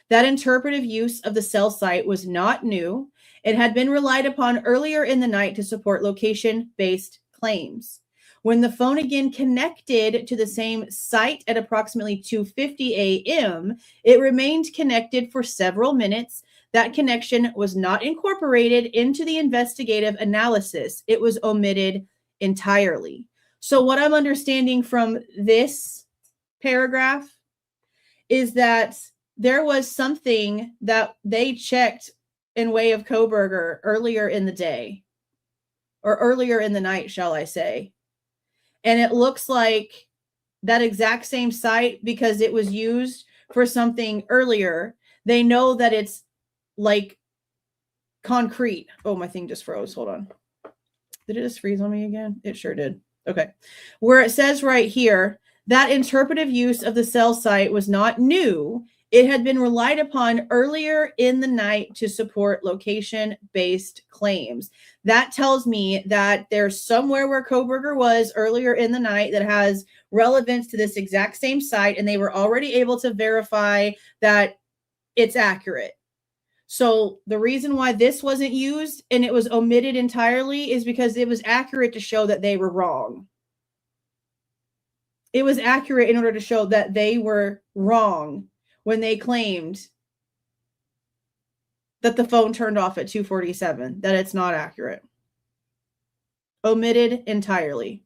That interpretive use of the cell site was not new. It had been relied upon earlier in the night to support location-based claims. When the phone again connected to the same site at approximately 2:50 a.m., it remained connected for several minutes. That connection was not incorporated into the investigative analysis. It was omitted entirely. So what I'm understanding from this paragraph is that there was something that they checked in way of Kohberger earlier in the day, or earlier in the night, shall I say. And it looks like that exact same site, because it was used for something earlier, they know that it's like concrete. Oh, my thing just froze. Hold on. Did it just freeze on me again? It sure did. Okay. Where it says right here, that interpretive use of the cell site was not new. It had been relied upon earlier in the night to support location-based claims. That tells me that there's somewhere where Kohberger was earlier in the night that has relevance to this exact same site, and they were already able to verify that it's accurate. So the reason why this wasn't used and it was omitted entirely is because it was accurate to show that they were wrong. It was accurate in order to show that they were wrong when they claimed that the phone turned off at 2:47, that it's not accurate. Omitted entirely.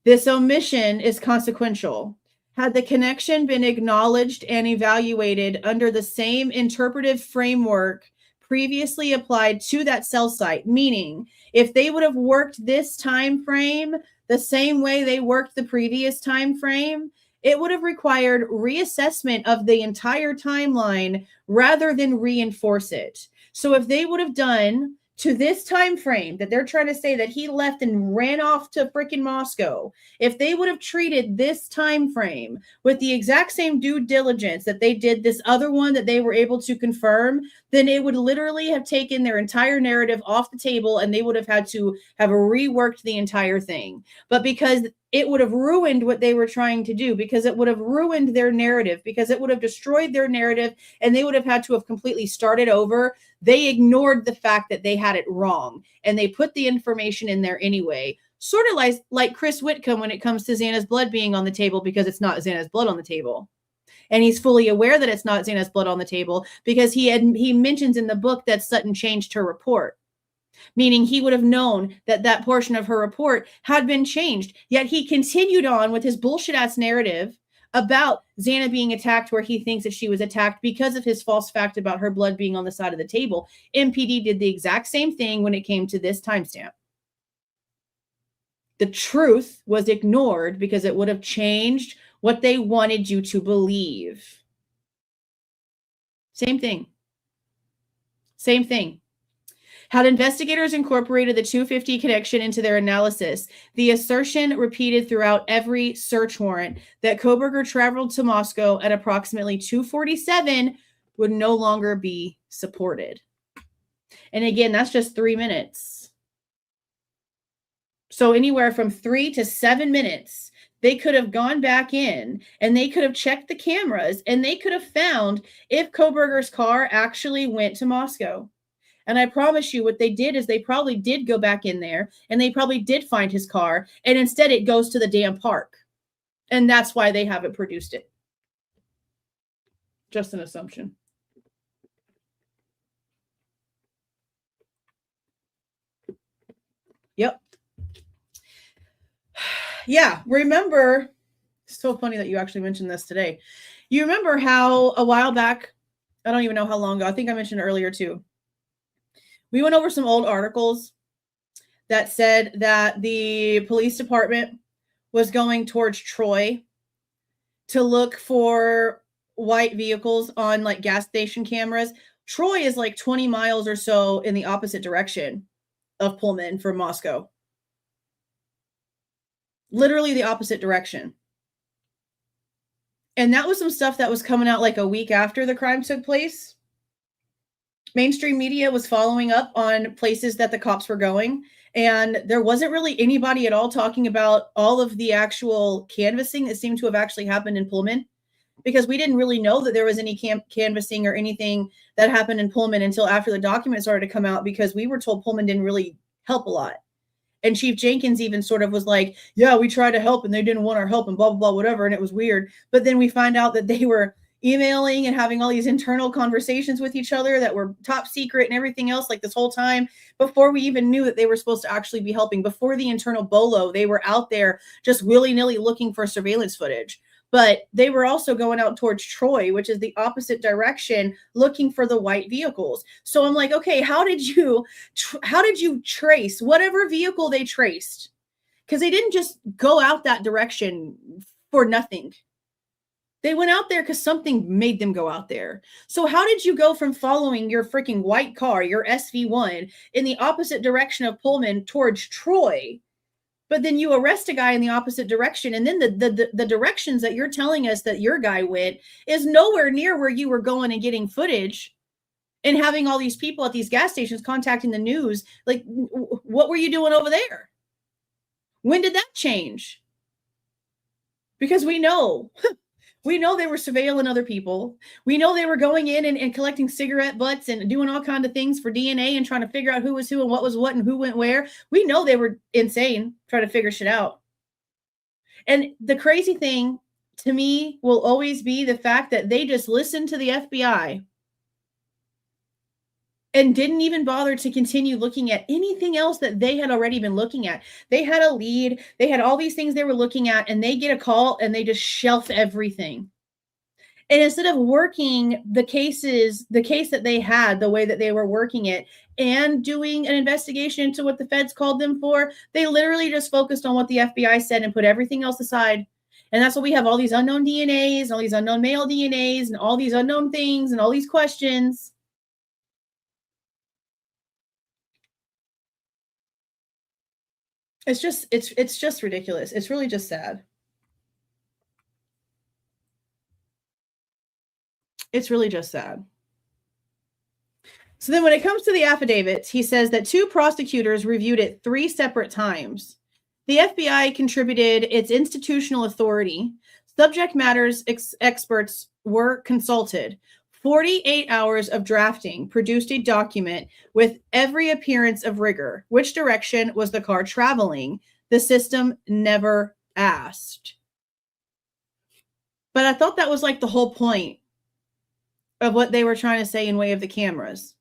This omission is consequential. Had the connection been acknowledged and evaluated under the same interpretive framework previously applied to that cell site, meaning if they would have worked this time frame the same way they worked the previous time frame, it would have required reassessment of the entire timeline rather than reinforce it. So if they would have done to this time frame that they're trying to say that he left and ran off to freaking Moscow, if they would have treated this time frame with the exact same due diligence that they did this other one that they were able to confirm, then it would literally have taken their entire narrative off the table and they would have had to have reworked the entire thing. But because it would have ruined what they were trying to do, because it would have ruined their narrative, because it would have destroyed their narrative, and they would have had to have completely started over, they ignored the fact that they had it wrong, and they put the information in there anyway. Sort of like Chris Whitcomb when it comes to Xana's blood being on the table, because it's not Xana's blood on the table. And he's fully aware that it's not Xana's blood on the table because he mentions in the book that Sutton changed her report. Meaning he would have known that that portion of her report had been changed. Yet he continued on with his bullshit ass narrative about Xana being attacked where he thinks that she was attacked because of his false fact about her blood being on the side of the table. MPD did the exact same thing when it came to this timestamp. The truth was ignored because it would have changed what they wanted you to believe. Same thing. Same thing. Had investigators incorporated the 250 connection into their analysis, the assertion repeated throughout every search warrant that Kohberger traveled to Moscow at approximately 2:47 would no longer be supported. And again, that's just 3 minutes. So anywhere from 3 to 7 minutes, they could have gone back in and they could have checked the cameras and they could have found if Kohberger's car actually went to Moscow. And I promise you what they did is they probably did go back in there and they probably did find his car. And instead it goes to the damn park. And that's why they haven't produced it. Just an assumption. Yep. Yeah, remember, it's so funny that you actually mentioned this today. You remember how a while back, I don't even know how long ago, I think I mentioned earlier too, we went over some old articles that said that the police department was going towards Troy to look for white vehicles on like gas station cameras. Troy is like 20 miles or so in the opposite direction of Pullman from Moscow. Literally the opposite direction. And that was some stuff that was coming out like a week after the crime took place. Mainstream media was following up on places that the cops were going. And there wasn't really anybody at all talking about all of the actual canvassing that seemed to have actually happened in Pullman. Because we didn't really know that there was any canvassing or anything that happened in Pullman until after the documents started to come out, because we were told Pullman didn't really help a lot. And Chief Jenkins even sort of was like, yeah, we tried to help and they didn't want our help and blah, blah, blah, whatever. And it was weird. But then we find out that they were emailing and having all these internal conversations with each other that were top secret and everything else, like this whole time before we even knew that they were supposed to actually be helping. Before the internal bolo, they were out there just willy-nilly looking for surveillance footage. But they were also going out towards Troy, which is the opposite direction, looking for the white vehicles. So I'm like, okay, how did you trace whatever vehicle they traced? Because they didn't just go out that direction for nothing. They went out there because something made them go out there. So how did you go from following your freaking white car, your SV1, in the opposite direction of Pullman towards Troy? But then you arrest a guy in the opposite direction. And then the directions that you're telling us that your guy went is nowhere near where you were going and getting footage and having all these people at these gas stations contacting the news. Like, what were you doing over there? When did that change? Because we know they were surveilling other people. We know they were going in and collecting cigarette butts and doing all kinds of things for DNA and trying to figure out who was who and what was what and who went where. We know they were insane trying to figure shit out. And the crazy thing to me will always be the fact that they just listened to the FBI and didn't even bother to continue looking at anything else that they had already been looking at. They had a lead. They had all these things they were looking at, and they get a call and they just shelf everything. And instead of working the case that they had the way that they were working it and doing an investigation into what the feds called them for, they literally just focused on what the FBI said and put everything else aside. And that's why we have all these unknown DNAs and all these unknown male DNAs and all these unknown things and all these questions. It's just ridiculous. It's really just sad. It's really just sad. So then when it comes to the affidavits, he says that 2 prosecutors reviewed it 3 separate times. The FBI contributed its institutional authority. Subject matters experts were consulted. 48 hours of drafting produced a document with every appearance of rigor. Which direction was the car traveling? The system never asked. But I thought that was like the whole point of what they were trying to say in way of the cameras,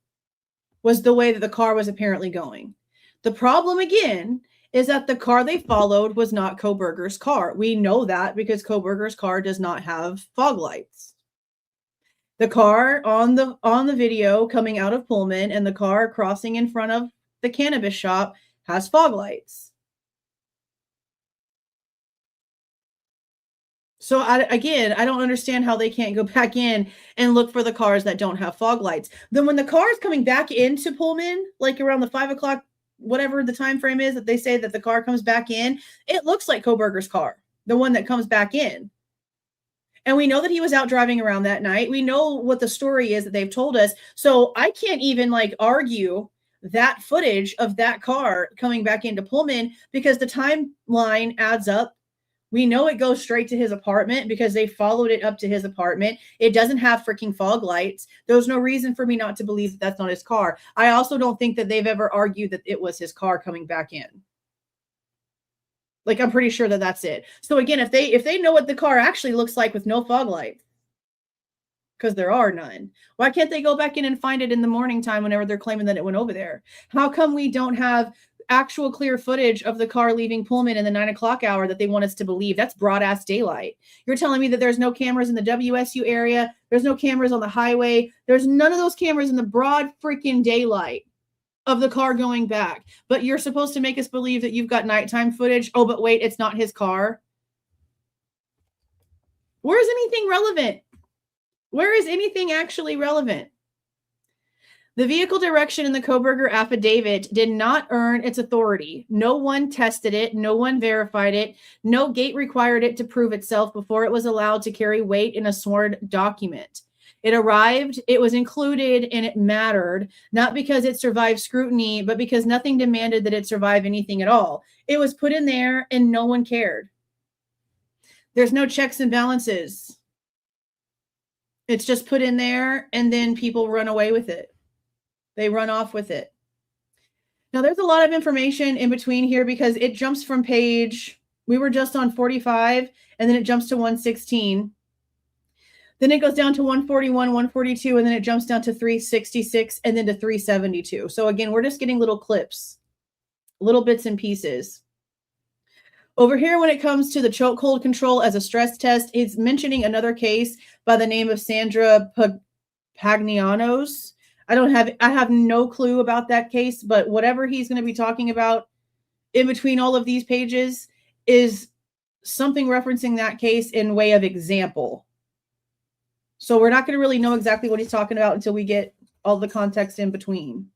was the way that the car was apparently going. The problem again is that the car they followed was not Kohberger's car. We know that because Kohberger's car does not have fog lights. The car on the video coming out of Pullman and the car crossing in front of the cannabis shop has fog lights. So I don't understand how they can't go back in and look for the cars that don't have fog lights. Then when the car is coming back into Pullman, like around the 5 o'clock, whatever the time frame is that they say that the car comes back in, it looks like Kohberger's car, the one that comes back in. And we know that he was out driving around that night. We know what the story is that they've told us. So I can't even like argue that footage of that car coming back into Pullman because the timeline adds up. We know it goes straight to his apartment because they followed it up to his apartment. It doesn't have freaking fog lights. There's no reason for me not to believe that that's not his car. I also don't think that they've ever argued that it was his car coming back in. Like, I'm pretty sure that that's it. So again, if they know what the car actually looks like with no fog lights, because there are none, why can't they go back in and find it in the morning time whenever they're claiming that it went over there? How come we don't have actual clear footage of the car leaving Pullman in the 9 o'clock hour that they want us to believe? That's broad ass daylight. You're telling me that there's no cameras in the WSU area. There's no cameras on the highway. There's none of those cameras in the broad freaking daylight of the car going back. But you're supposed to make us believe that you've got nighttime footage. Oh, but wait, it's not his car. Where is anything relevant? Where is anything actually relevant? The vehicle direction in the Kohberger affidavit did not earn its authority. No one tested it. No one verified it. No gate required it to prove itself before it was allowed to carry weight in a sworn document. It arrived, it was included, and it mattered, not because it survived scrutiny, but because nothing demanded that it survive anything at all. It was put in there and no one cared. There's no checks and balances. It's just put in there and then people run away with it. They run off with it. Now, there's a lot of information in between here because it jumps from page, we were just on 45, and then it jumps to 116. Then it goes down to 141, 142, and then it jumps down to 366, and then to 372. So again, we're just getting little clips, little bits and pieces. Over here, when it comes to the chokehold control as a stress test, it's mentioning another case by the name of Sandra Pagnianos. I have no clue about that case, but whatever he's going to be talking about in between all of these pages is something referencing that case in way of example. So we're not going to really know exactly what he's talking about until we get all the context in between.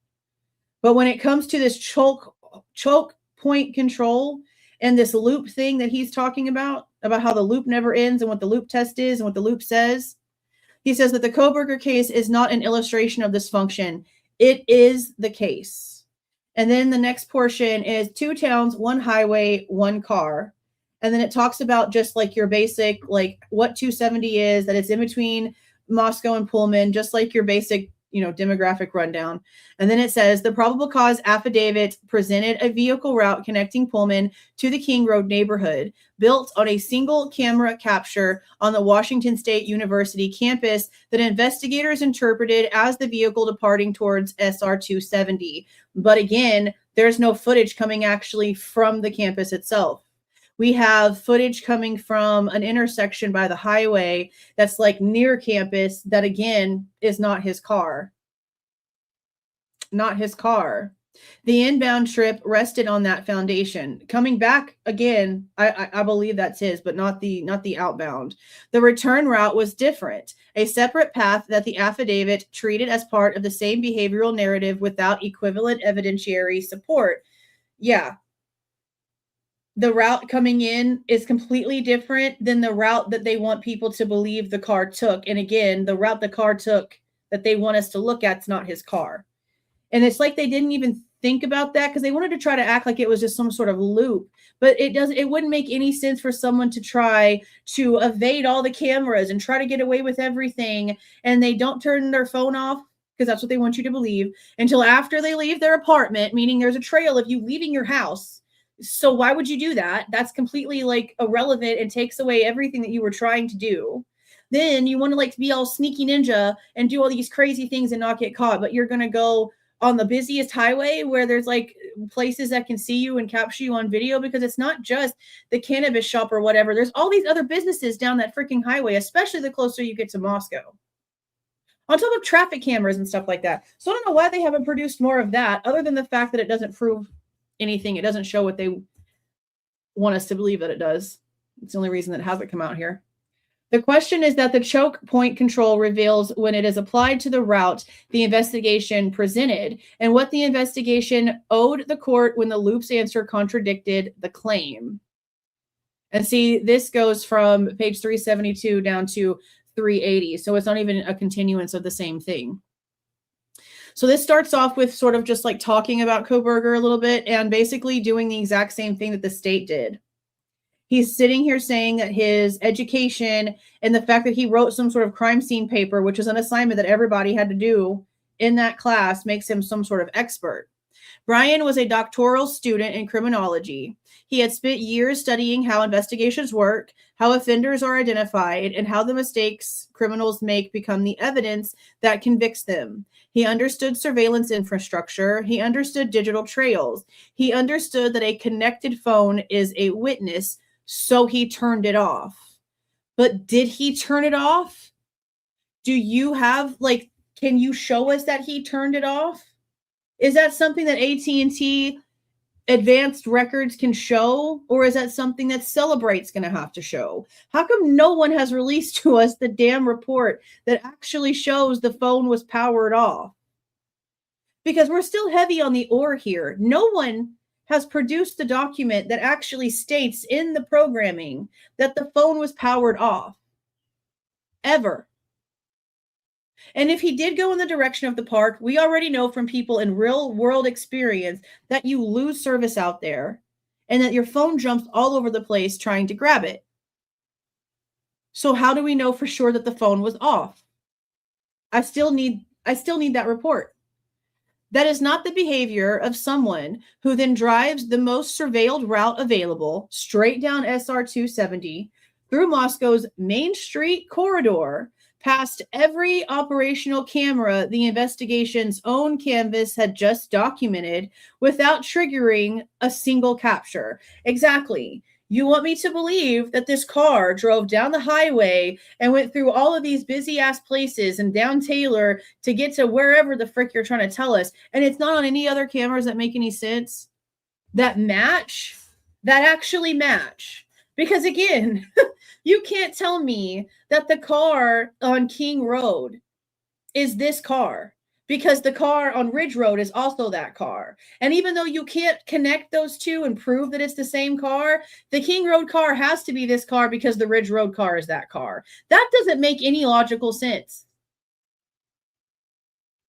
But when it comes to this choke point control and this loop thing that he's talking about how the loop never ends and what the loop test is and what the loop says, he says that the Kohberger case is not an illustration of this function. It is the case. And then the next portion is 2 towns, 1 highway, 1 car. And then it talks about just like your basic, like what 270 is, that it's in between Moscow and Pullman, just like your basic, demographic rundown. And then it says the probable cause affidavit presented a vehicle route connecting Pullman to the King Road neighborhood, built on a single camera capture on the Washington State University campus that investigators interpreted as the vehicle departing towards SR 270. But again, there's no footage coming actually from the campus itself. We have footage coming from an intersection by the highway that's like near campus that, again, is not his car. Not his car. The inbound trip rested on that foundation. Coming back, again, I believe that's his, but not the outbound. The return route was different, a separate path that the affidavit treated as part of the same behavioral narrative without equivalent evidentiary support. Yeah. The route coming in is completely different than the route that they want people to believe the car took. And again, the route the car took that they want us to look at is not his car. And it's like they didn't even think about that because they wanted to try to act like it was just some sort of loop. But it wouldn't make any sense for someone to try to evade all the cameras and try to get away with everything. And they don't turn their phone off, because that's what they want you to believe, until after they leave their apartment, meaning there's a trail of you leaving your house. So why would you do that? That's completely like irrelevant and takes away everything that you were trying to do. Then you want to like be all sneaky ninja and do all these crazy things and not get caught, but you're going to go on the busiest highway where there's like places that can see you and capture you on video, because it's not just the cannabis shop or whatever. There's all these other businesses down that freaking highway, especially the closer you get to Moscow, on top of traffic cameras and stuff like that. So I don't know why they haven't produced more of that, other than the fact that it doesn't prove anything. It doesn't show what they want us to believe that it does. It's the only reason that it hasn't come out here. The question is that the choke point control reveals when it is applied to the route the investigation presented and what the investigation owed the court when the loop's answer contradicted the claim. And see, this goes from page 372 down to 380. So it's not even a continuance of the same thing. So this starts off with sort of just like talking about Kohberger a little bit and basically doing the exact same thing that the state did. He's sitting here saying that his education and the fact that he wrote some sort of crime scene paper, which is an assignment that everybody had to do in that class, makes him some sort of expert. Bryan was a doctoral student in criminology. He had spent years studying how investigations work, how offenders are identified, and how the mistakes criminals make become the evidence that convicts them. He understood surveillance infrastructure. He understood digital trails. He understood that a connected phone is a witness, so he turned it off. But did he turn it off? Do you have, like, can you show us that he turned it off? Is that something that AT&T advanced records can show, or is that something that Celebrate's going to have to show? How come no one has released to us the damn report that actually shows the phone was powered off? Because we're still heavy on the or here. No one has produced the document that actually states in the programming that the phone was powered off. Ever. And if he did go in the direction of the park, we already know from people in real world experience that you lose service out there and that your phone jumps all over the place trying to grab it. So how do we know for sure that the phone was off? I still need that report. That is not the behavior of someone who then drives the most surveilled route available straight down SR 270 through Moscow's Main Street corridor, past every operational camera the investigation's own canvas had just documented without triggering a single capture. Exactly. You want me to believe that this car drove down the highway and went through all of these busy-ass places and down Taylor to get to wherever the frick you're trying to tell us, and it's not on any other cameras that make any sense? That match? That actually match? Because again, you can't tell me that the car on King Road is this car, because the car on Ridge Road is also that car. And even though you can't connect those two and prove that it's the same car, the King Road car has to be this car because the Ridge Road car is that car. That doesn't make any logical sense.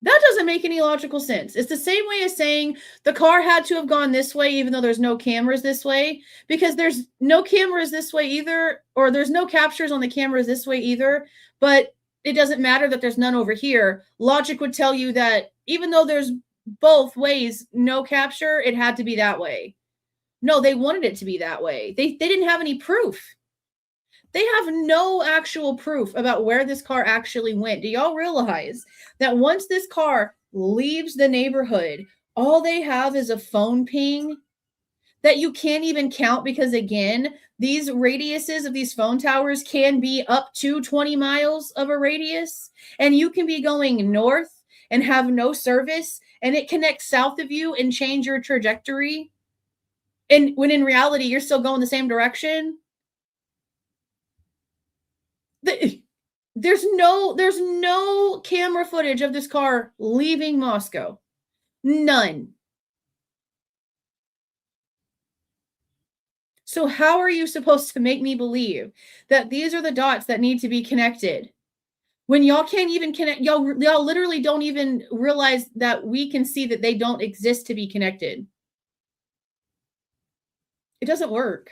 That doesn't make any logical sense. It's the same way as saying the car had to have gone this way, even though there's no cameras this way, because there's no cameras this way either, or there's no captures on the cameras this way either, but it doesn't matter that there's none over here. Logic would tell you that even though there's both ways, no capture, it had to be that way. No, they wanted it to be that way. They didn't have any proof. They have no actual proof about where this car actually went. Do y'all realize that once this car leaves the neighborhood, all they have is a phone ping that you can't even count because, again, these radiuses of these phone towers can be up to 20 miles of a radius, and you can be going north and have no service, and it connects south of you and change your trajectory. And when in reality, you're still going the same direction. There's no camera footage of this car leaving Moscow. None. So how are you supposed to make me believe that these are the dots that need to be connected when y'all can't even connect? Y'all literally don't even realize that we can see that they don't exist to be connected. It doesn't work.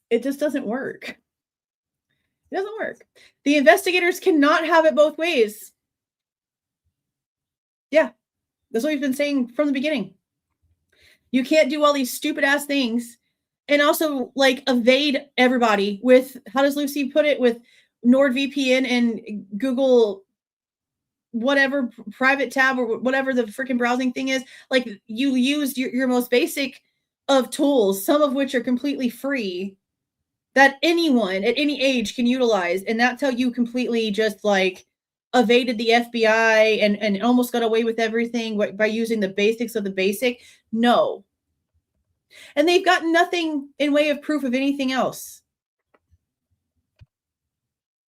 It just doesn't work. It doesn't work. The investigators cannot have it both ways. Yeah, that's what we've been saying from the beginning. You can't do all these stupid ass things and also like evade everybody with, how does Lucy put it, with NordVPN and Google whatever private tab or whatever the freaking browsing thing is. Like, you used your most basic of tools, some of which are completely free, that anyone at any age can utilize. And that's how you completely just like evaded the FBI and almost got away with everything by using the basics of the basic. No. And they've got nothing in way of proof of anything else.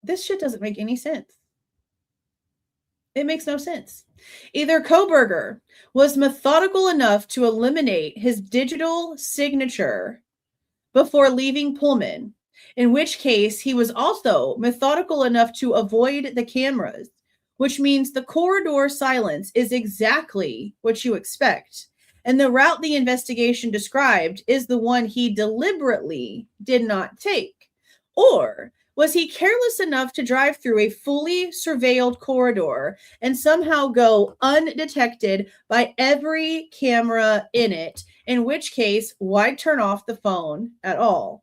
This shit doesn't make any sense. It makes no sense. Either Kohberger was methodical enough to eliminate his digital signature before leaving Pullman, in which case he was also methodical enough to avoid the cameras, which means the corridor silence is exactly what you expect. And the route the investigation described is the one he deliberately did not take. Or was he careless enough to drive through a fully surveilled corridor and somehow go undetected by every camera in it, in which case, why turn off the phone at all?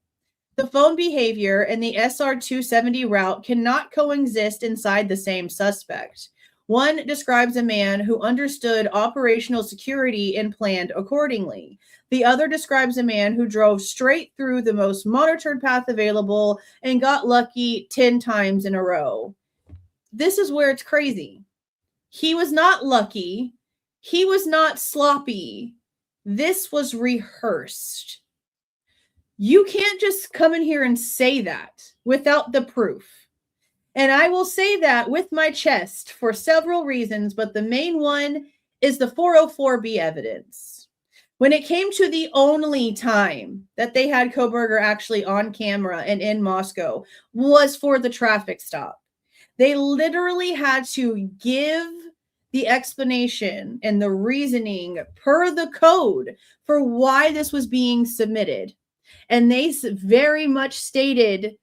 The phone behavior and the SR-270 route cannot coexist inside the same suspect. One describes a man who understood operational security and planned accordingly. The other describes a man who drove straight through the most monitored path available and got lucky 10 times in a row. This is where it's crazy. He was not lucky. He was not sloppy. This was rehearsed. You can't just come in here and say that without the proof. And I will say that with my chest for several reasons, but the main one is the 404B evidence. When it came to the only time that they had Kohberger actually on camera and in Moscow was for the traffic stop. They literally had to give the explanation and the reasoning per the code for why this was being submitted. And they very much stated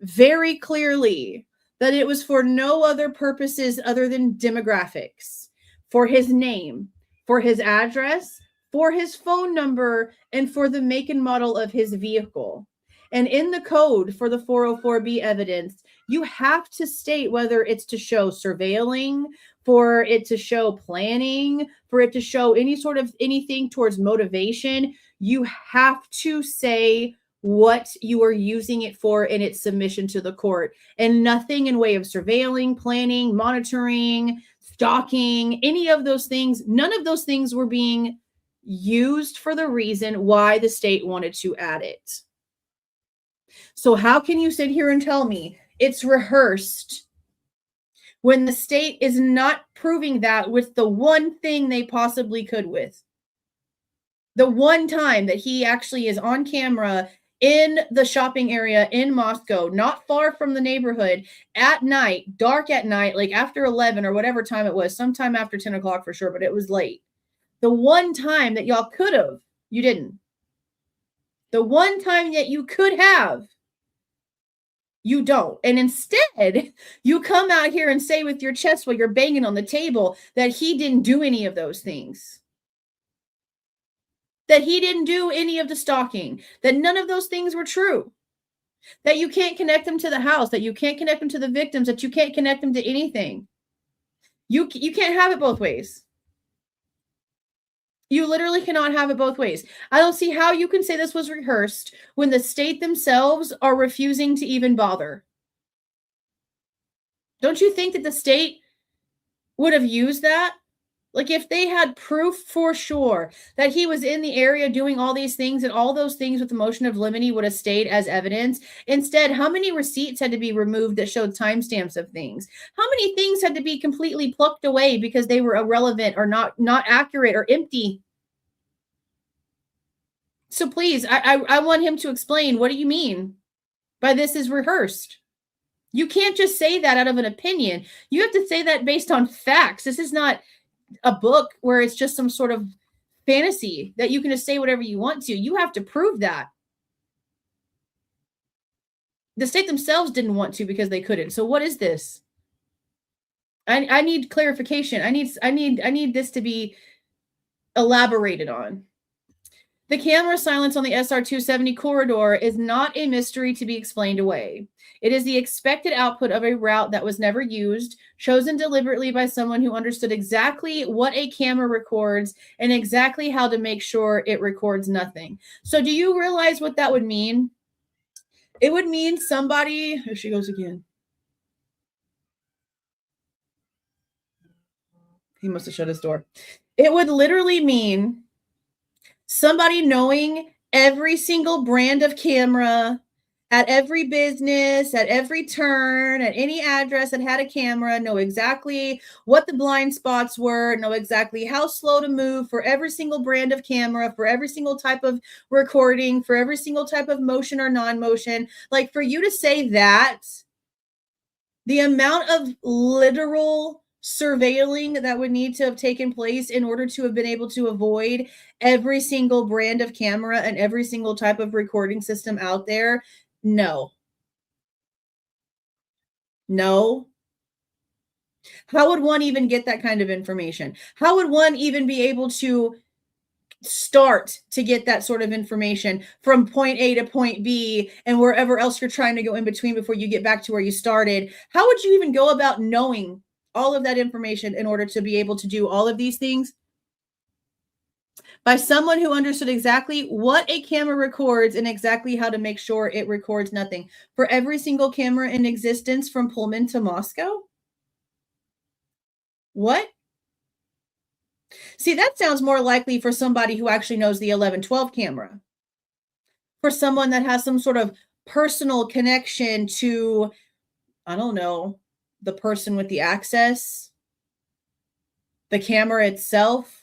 very clearly that it was for no other purposes other than demographics, for his name, for his address, for his phone number, and for the make and model of his vehicle. And in the code for the 404B evidence, you have to state whether it's to show surveilling, for it to show planning, for it to show any sort of anything towards motivation. You have to say what you are using it for in its submission to the court, and nothing in way of surveilling, planning, monitoring, stalking, any of those things. None of those things were being used for the reason why the state wanted to add it. So how can you sit here and tell me it's rehearsed when the state is not proving that with the one thing they possibly could with? The one time that he actually is on camera in the shopping area in Moscow, not far from the neighborhood, at night, dark at night, like after 11 or whatever time it was, sometime after 10 o'clock for sure, but it was late. The one time that y'all could have, you didn't. The one time that you could have, you don't. And instead, you come out here and say with your chest while you're banging on the table that he didn't do any of those things. That he didn't do any of the stalking, that none of those things were true, that you can't connect them to the house, that you can't connect them to the victims, that you can't connect them to anything. You can't have it both ways. You literally cannot have it both ways. I don't see how you can say this was rehearsed when the state themselves are refusing to even bother. Don't you think that the state would have used that? Like if they had proof for sure that he was in the area doing all these things, and all those things with the motion of limine would have stayed as evidence. Instead, how many receipts had to be removed that showed timestamps of things? How many things had to be completely plucked away because they were irrelevant or not accurate or empty? So please, I want him to explain, what do you mean by this is rehearsed? You can't just say that out of an opinion. You have to say that based on facts. This is not a book where it's just some sort of fantasy that you can just say whatever you want to. You have to prove that. The state themselves didn't want to because they couldn't. So what is this? I need clarification. I need this to be elaborated on. The camera silence on the SR-270 corridor is not a mystery to be explained away. It is the expected output of a route that was never used, chosen deliberately by someone who understood exactly what a camera records and exactly how to make sure it records nothing. So do you realize what that would mean? It would mean somebody, here she goes again. He must have shut his door. It would literally mean somebody knowing every single brand of camera, at every business, at every turn, at any address that had a camera, know exactly what the blind spots were, know exactly how slow to move for every single brand of camera, for every single type of recording, for every single type of motion or non-motion. Like, for you to say that, the amount of literal surveilling that would need to have taken place in order to have been able to avoid every single brand of camera and every single type of recording system out there. No. How would one even get that kind of information? How would one even be able to start to get that sort of information from point A to point B and wherever else you're trying to go in between before you get back to where you started? How would you even go about knowing all of that information in order to be able to do all of these things? By someone who understood exactly what a camera records and exactly how to make sure it records nothing. For every single camera in existence from Pullman to Moscow? What? See, that sounds more likely for somebody who actually knows the 1112 camera. For someone that has some sort of personal connection to, I don't know, the person with the access, the camera itself,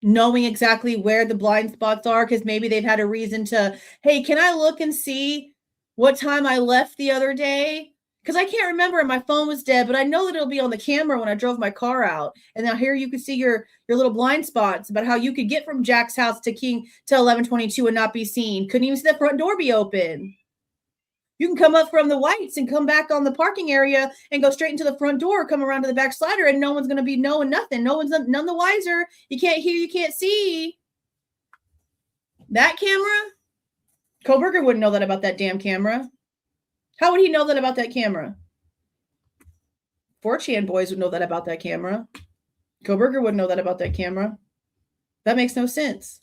knowing exactly where the blind spots are because maybe they've had a reason to, hey, can I look and see what time I left the other day? Because I can't remember and my phone was dead, but I know that it'll be on the camera when I drove my car out. And now here you can see your little blind spots about how you could get from Jack's house to King to 1122 and not be seen. Couldn't even see the front door be open. You can come up from the Whites and come back on the parking area and go straight into the front door, come around to the back slider, and no one's going to be knowing nothing. No one's none the wiser. You can't hear, you can't see. That camera? Kohberger wouldn't know that about that damn camera. How would he know that about that camera? 4chan boys would know that about that camera. Kohberger wouldn't know that about that camera. That makes no sense.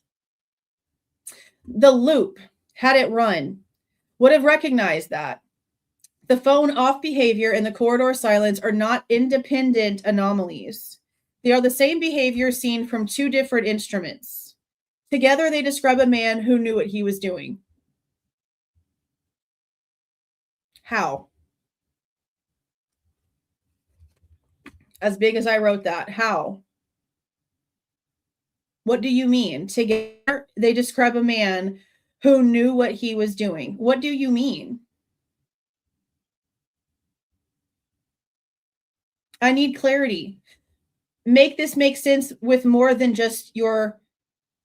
The loop, had it run, would have recognized that. The phone off behavior and the corridor silence are not independent anomalies. They are the same behavior seen from two different instruments. Together, they describe a man who knew what he was doing. How? As big as I wrote that, how? What do you mean? Together, they describe a man who knew what he was doing. What do you mean? I need clarity. Make this make sense with more than just your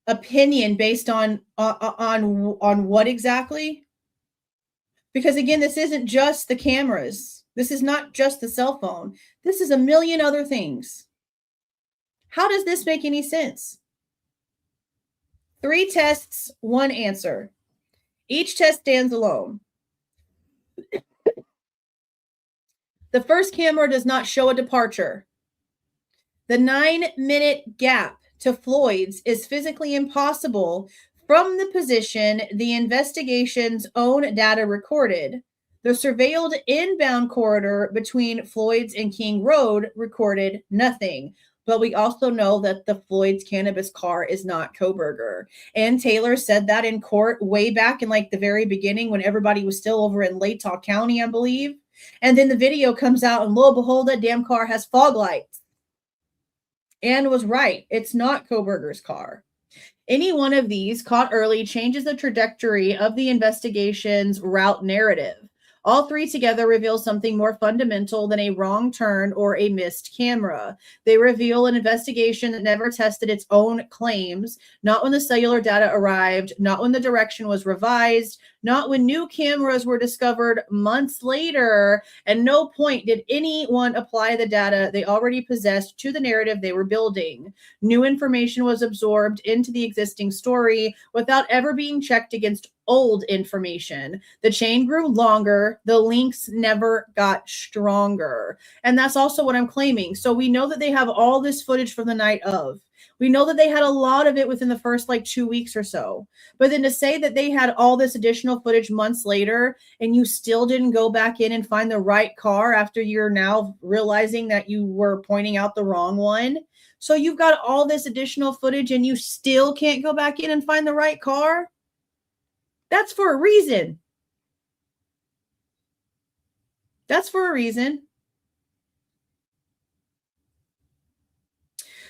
opinion based on what exactly? Because again, this isn't just the cameras. This is not just the cell phone. This is a million other things. How does this make any sense? 3 tests, 1 answer. Each test stands alone. The first camera does not show a departure. The 9-minute gap to Floyd's is physically impossible from the position the investigation's own data recorded. The surveilled inbound corridor between Floyd's and King Road recorded nothing. But we also know that the Floyd's cannabis car is not Kohberger. And Taylor said that in court way back in like the very beginning when everybody was still over in Latah County, I believe. And then the video comes out and lo and behold, that damn car has fog lights. And was right. It's not Kohberger's car. Any one of these caught early changes the trajectory of the investigation's route narrative. All 3 together reveal something more fundamental than a wrong turn or a missed camera. They reveal an investigation that never tested its own claims, not when the cellular data arrived, not when the direction was revised, not when new cameras were discovered months later. At no point did anyone apply the data they already possessed to the narrative they were building. New information was absorbed into the existing story without ever being checked against old information. The chain grew longer. The links never got stronger. And that's also what I'm claiming. So we know that they have all this footage from the night of. We know that they had a lot of it within the first like 2 weeks or so. But then to say that they had all this additional footage months later and you still didn't go back in and find the right car after you're now realizing that you were pointing out the wrong one. So you've got all this additional footage and you still can't go back in and find the right car. That's for a reason. That's for a reason.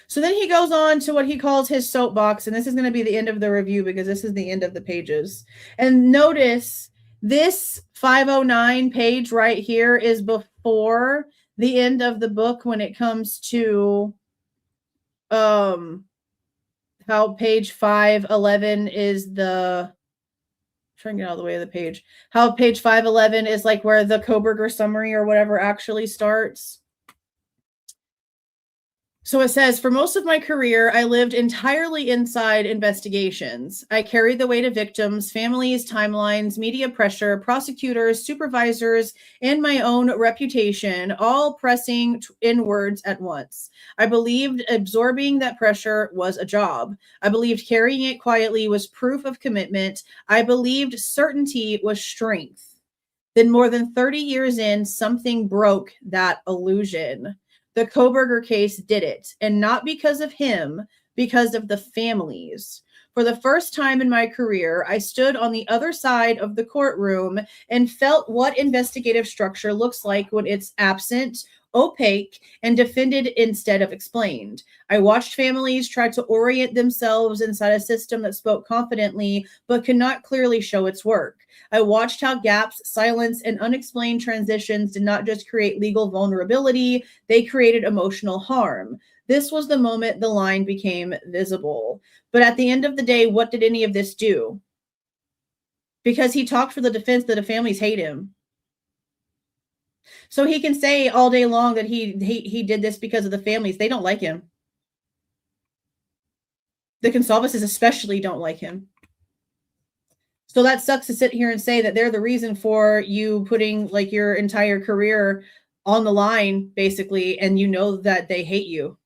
So then he goes on to what he calls his soapbox, and this is going to be the end of the review because this is the end of the pages. And notice this 509 page right here is before the end of the book when it comes to how page 511 is the, trying to get out of the way of the page, how page 511 is like where the Kohberger summary or whatever actually starts. So it says, for most of my career, I lived entirely inside investigations. I carried the weight of victims, families, timelines, media pressure, prosecutors, supervisors, and my own reputation, all pressing inwards at once. I believed absorbing that pressure was a job. I believed carrying it quietly was proof of commitment. I believed certainty was strength. Then more than 30 years in, something broke that illusion. The Kohberger case did it, and not because of him, because of the families. For the first time in my career, I stood on the other side of the courtroom and felt what investigative structure looks like when it's absent, opaque, and defended instead of explained. I watched families try to orient themselves inside a system that spoke confidently but could not clearly show its work. I watched how gaps, silence, and unexplained transitions did not just create legal vulnerability, they created emotional harm. This was the moment the line became visible. But at the end of the day, what did any of this do? Because he talked for the defense that the families hate him. So he can say all day long that he did this because of the families. They don't like him. The Goncalveses especially don't like him. So that sucks to sit here and say that they're the reason for you putting like your entire career on the line, basically, and you know that they hate you.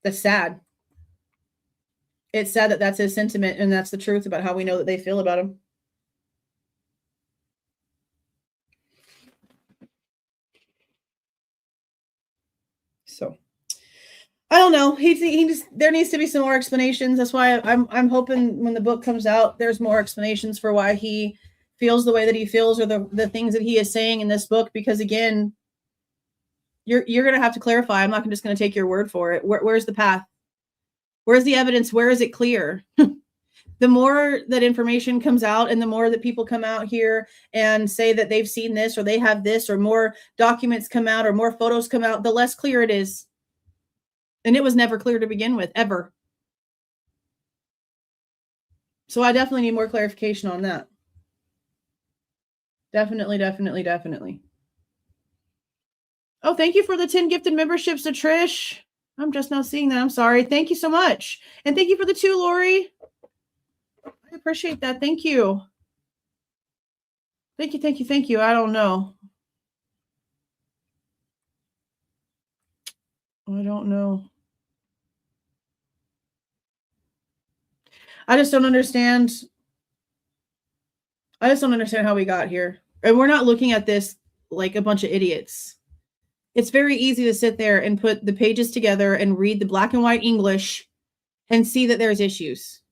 That's sad. It's sad that that's his sentiment, and that's the truth about how we know that they feel about him. So I don't know. There needs to be some more explanations. That's why I'm hoping when the book comes out, there's more explanations for why he feels the way that he feels, or the things that he is saying in this book. Because again, you're going to have to clarify. I'm not just going to take your word for it. Where's the path? Where's the evidence? Where is it clear? The more that information comes out, and the more that people come out here and say that they've seen this, or they have this, or more documents come out, or more photos come out, the less clear it is. And it was never clear to begin with, ever. So I definitely need more clarification on that. Definitely. Oh, thank you for the 10 gifted memberships to Trish. I'm just now seeing that. I'm sorry. Thank you so much. And thank you for the 2, Lori. I appreciate that. Thank you. Thank you. I don't know. I don't know. I just don't understand how we got here. And we're not looking at this like a bunch of idiots. It's very easy to sit there and put the pages together and read the black and white English and see that there's issues.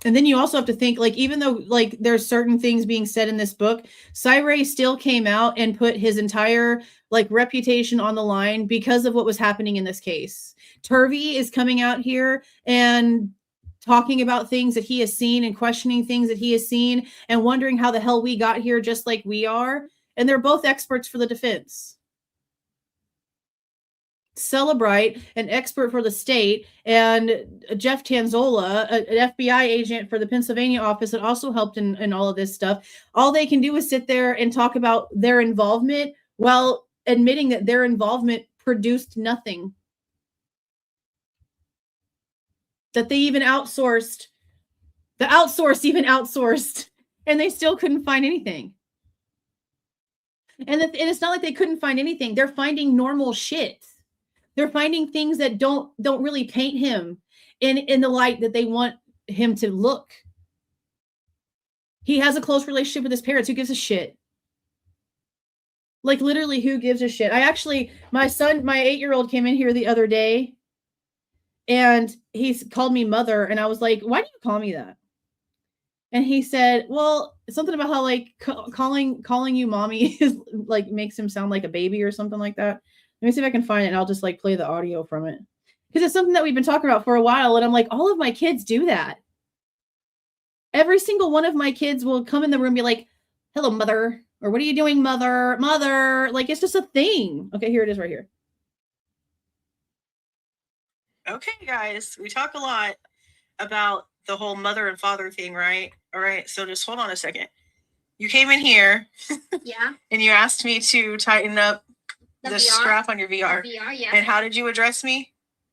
And then you also have to think, like, even though like there's certain things being said in this book, Cyrey still came out and put his entire like reputation on the line because of what was happening in this case. Turvey is coming out here and talking about things that he has seen and questioning things that he has seen and wondering how the hell we got here just like we are. And they're both experts for the defense. Celebrite, an expert for the state, and Jeff Tanzola, an FBI agent for the Pennsylvania office that also helped in all of this stuff. All they can do is sit there and talk about their involvement while admitting that their involvement produced nothing. That they even outsourced. The outsource even outsourced, and they still couldn't find anything. And it's not like they couldn't find anything. They're finding normal shit. They're finding things that don't really paint him in the light that they want him to look. He has a close relationship with his parents. Who gives a shit? Like, literally, who gives a shit? My 8-year-old came in here the other day, And he's called me mother. And I was like, why do you call me that? And he said, well, something about how like calling you mommy is like makes him sound like a baby or something like that. Let me see if I can find it and I'll just like play the audio from it. Because it's something that we've been talking about for a while. And I'm like, all of my kids do that. Every single one of my kids will come in the room and be like, hello, mother. Or what are you doing, mother? Mother. Like, it's just a thing. Okay, here it is right here. Okay, guys, we talk a lot about the whole mother and father thing, right? All right, so just hold on a second. You came in here. Yeah. And you asked me to tighten up the VR? Strap on your VR. The VR, yeah. And how did you address me?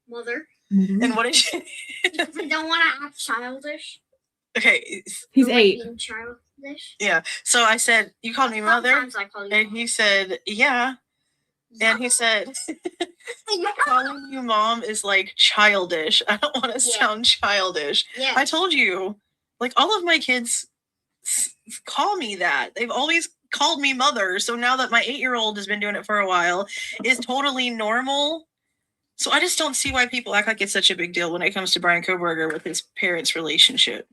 Mother. And what did you... Because I don't want to act childish. Okay. He's I don't 8. Like being childish. Yeah. So I said, you called me mother? Sometimes I call you And mom. he said, yeah. And he said, calling you mom is like childish. I don't want to sound childish. Yeah. I told you, like all of my kids call me that. They've always called me mother. So now that my 8-year-old has been doing it for a while, it's totally normal. So I just don't see why people act like it's such a big deal when it comes to Bryan Kohberger with his parents' relationship.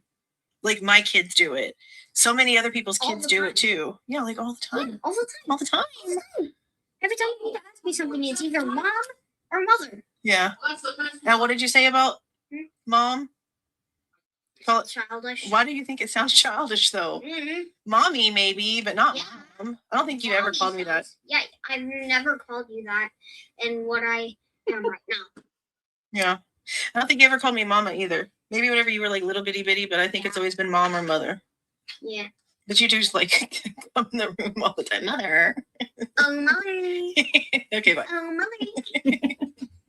Like my kids do it. So many other people's kids do it too. Yeah, like all the time. All the time. All the time. Every time you need to ask me something, it's either mom or mother. Yeah. Now, what did you say about mom? Call it Childish. Why do you think it sounds childish, though? Mm-hmm. Mommy, maybe, but not Yeah. mom. I don't think you ever called me that. Yeah, I've never called you that in what I am right now. Yeah. I don't think you ever called me mama either. Maybe whenever you were like little bitty bitty, but I think it's always been mom or mother. Yeah. But you do just like come in the room all the time. Mother. Oh, mommy. Okay, bye. Oh, mommy.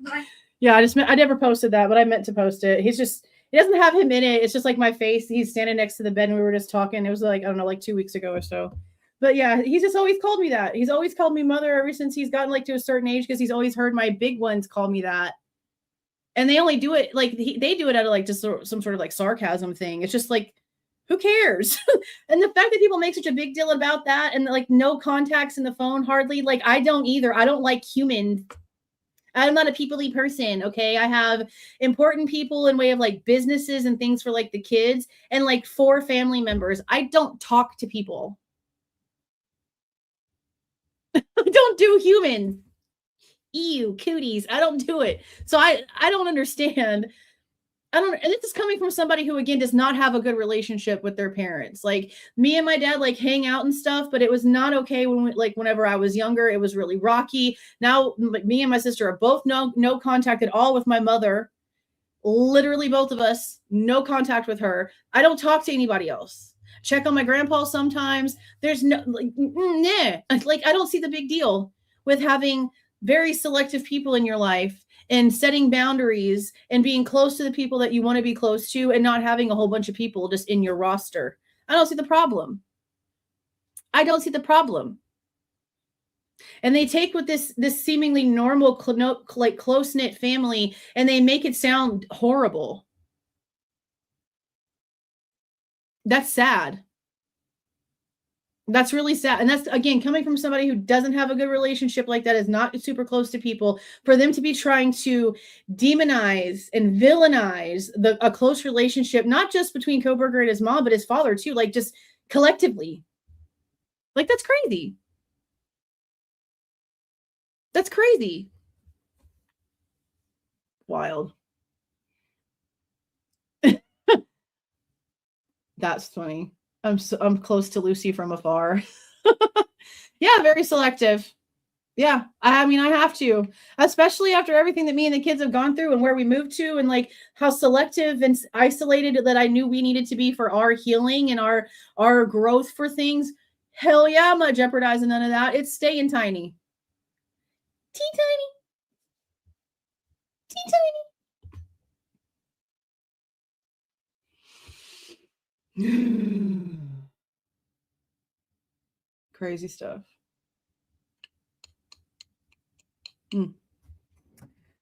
Bye. Yeah, I never posted that, but I meant to post it. He doesn't have him in it. It's just like my face. He's standing next to the bed and we were just talking. It was like, I don't know, like 2 weeks ago or so. But yeah, he's just always called me that. He's always called me mother ever since he's gotten like to a certain age because he's always heard my big ones call me that. And they only do it like they do it out of like just some sort of like sarcasm thing. It's just like, who cares? And the fact that people make such a big deal about that and like no contacts in the phone hardly, like I don't either. I don't like humans. I'm not a people-y person, okay? I have important people in way of like businesses and things for like the kids and like 4 family members. I don't talk to people. I don't do humans. Ew, cooties. I don't do it. So I don't understand. And this is coming from somebody who, again, does not have a good relationship with their parents. Like me and my dad, like hang out and stuff, but it was not okay whenever I was younger, it was really rocky. Now me and my sister are both no contact at all with my mother. Literally both of us, no contact with her. I don't talk to anybody else. Check on my grandpa sometimes. There's no, like, nah. Like I don't see the big deal with having very selective people in your life and setting boundaries and being close to the people that you want to be close to and not having a whole bunch of people just in your roster. I don't see the problem. I don't see the problem. And they take with this seemingly normal, like close-knit family and they make it sound horrible. That's sad. That's really sad. And that's, again, coming from somebody who doesn't have a good relationship like that, is not super close to people, for them to be trying to demonize and villainize a close relationship, not just between Kohberger and his mom, but his father too, like just collectively. Like, that's crazy. That's crazy. Wild. That's funny. I'm close to Lucy from afar. Yeah, very selective. Yeah, I mean, I have to, especially after everything that me and the kids have gone through and where we moved to and like how selective and isolated that I knew we needed to be for our healing and our growth for things. Hell yeah, I'm not jeopardizing none of that. It's staying tiny. Teeny tiny. Crazy stuff. But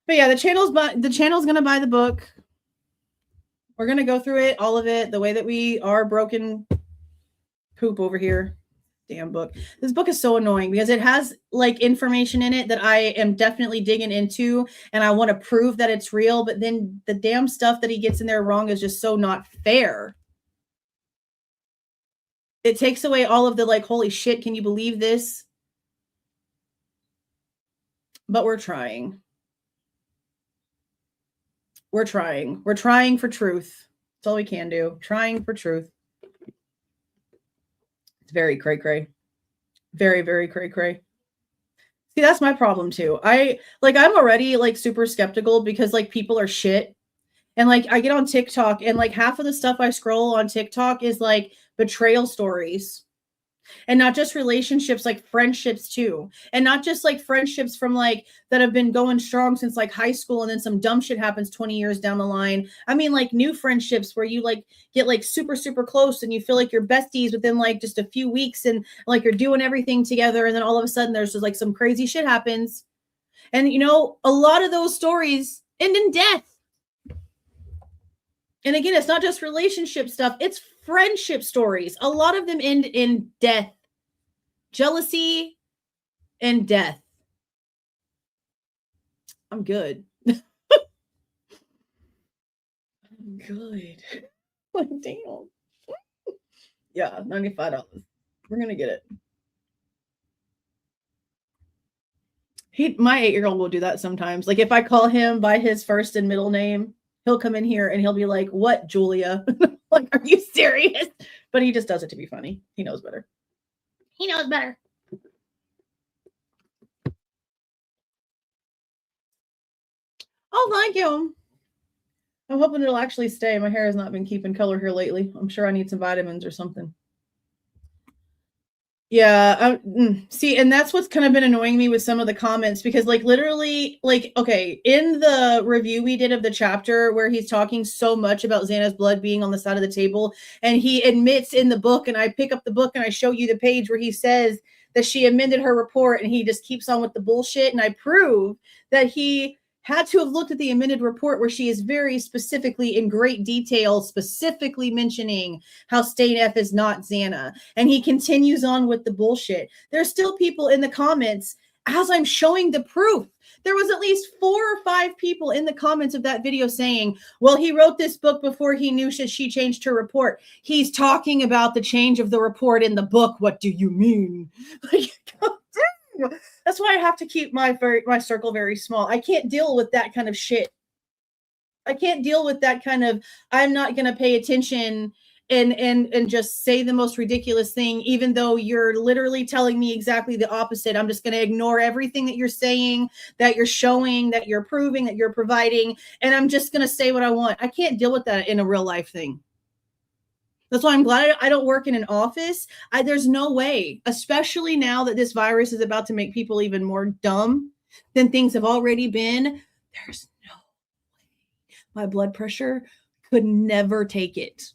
yeah, the channel's gonna buy the book. We're gonna go through it, all of it, the way that we are broken poop over here. Damn book. This book is so annoying because it has like information in it that I am definitely digging into and I want to prove that it's real, but then the damn stuff that he gets in there wrong is just so not fair. It takes away all of the like, holy shit, can you believe this? But we're trying. We're trying. We're trying for truth. That's all we can do. Trying for truth. It's very cray-cray. Very, very cray-cray. See, that's my problem too. I'm already like super skeptical because like people are shit. And like I get on TikTok and like half of the stuff I scroll on TikTok is like betrayal stories. And not just relationships, like friendships too. And not just like friendships from like that have been going strong since like high school and then some dumb shit happens 20 years down the line. I mean like new friendships where you like get like super, super close and you feel like you're besties within like just a few weeks and like you're doing everything together. And then all of a sudden there's just like some crazy shit happens. And you know, a lot of those stories end in death. And again, it's not just relationship stuff. It's friendship stories. A lot of them end in death, jealousy, and death. I'm good. I'm good. Like, damn. Yeah, $95. We're going to get it. My 8-year-old will do that sometimes. Like if I call him by his first and middle name, he'll come in here and he'll be like, "What, Julia?" Like, are you serious? But he just does it to be funny. He knows better. He knows better. Oh, thank you. I'm hoping it'll actually stay. My hair has not been keeping color here lately. I'm sure I need some vitamins or something. Yeah, see, and that's what's kind of been annoying me with some of the comments because like literally like, okay, in the review we did of the chapter where he's talking so much about Xana's blood being on the side of the table and he admits in the book and I pick up the book and I show you the page where he says that she amended her report and he just keeps on with the bullshit and I prove that he had to have looked at the amended report where she is very specifically in great detail, specifically mentioning how State F is not Xana. And he continues on with the bullshit. There's still people in the comments as I'm showing the proof. There was at least 4 or 5 people in the comments of that video saying, well, he wrote this book before he knew she changed her report. He's talking about the change of the report in the book. What do you mean? Like, God damn. That's why I have to keep my circle very small. I can't deal with that kind of shit. I can't deal with that kind of, I'm not going to pay attention and just say the most ridiculous thing, even though you're literally telling me exactly the opposite. I'm just going to ignore everything that you're saying, that you're showing, that you're proving, that you're providing. And I'm just going to say what I want. I can't deal with that in a real life thing. That's why I'm glad I don't work in an office. There's no way, especially now that this virus is about to make people even more dumb than things have already been. There's no way. My blood pressure could never take it.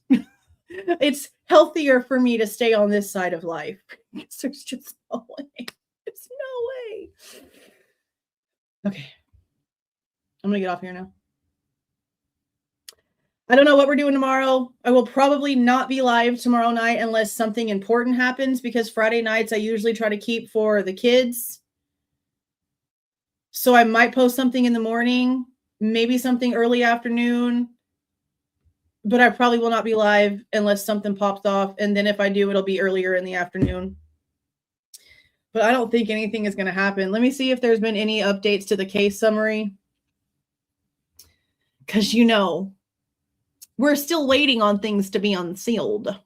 It's healthier for me to stay on this side of life. There's just no way. There's no way. Okay. I'm going to get off here now. I don't know what we're doing tomorrow. I will probably not be live tomorrow night unless something important happens because Friday nights I usually try to keep for the kids. So I might post something in the morning, maybe something early afternoon, but I probably will not be live unless something pops off. And then if I do, it'll be earlier in the afternoon. But I don't think anything is going to happen. Let me see if there's been any updates to the case summary. Because, you know, we're still waiting on things to be unsealed.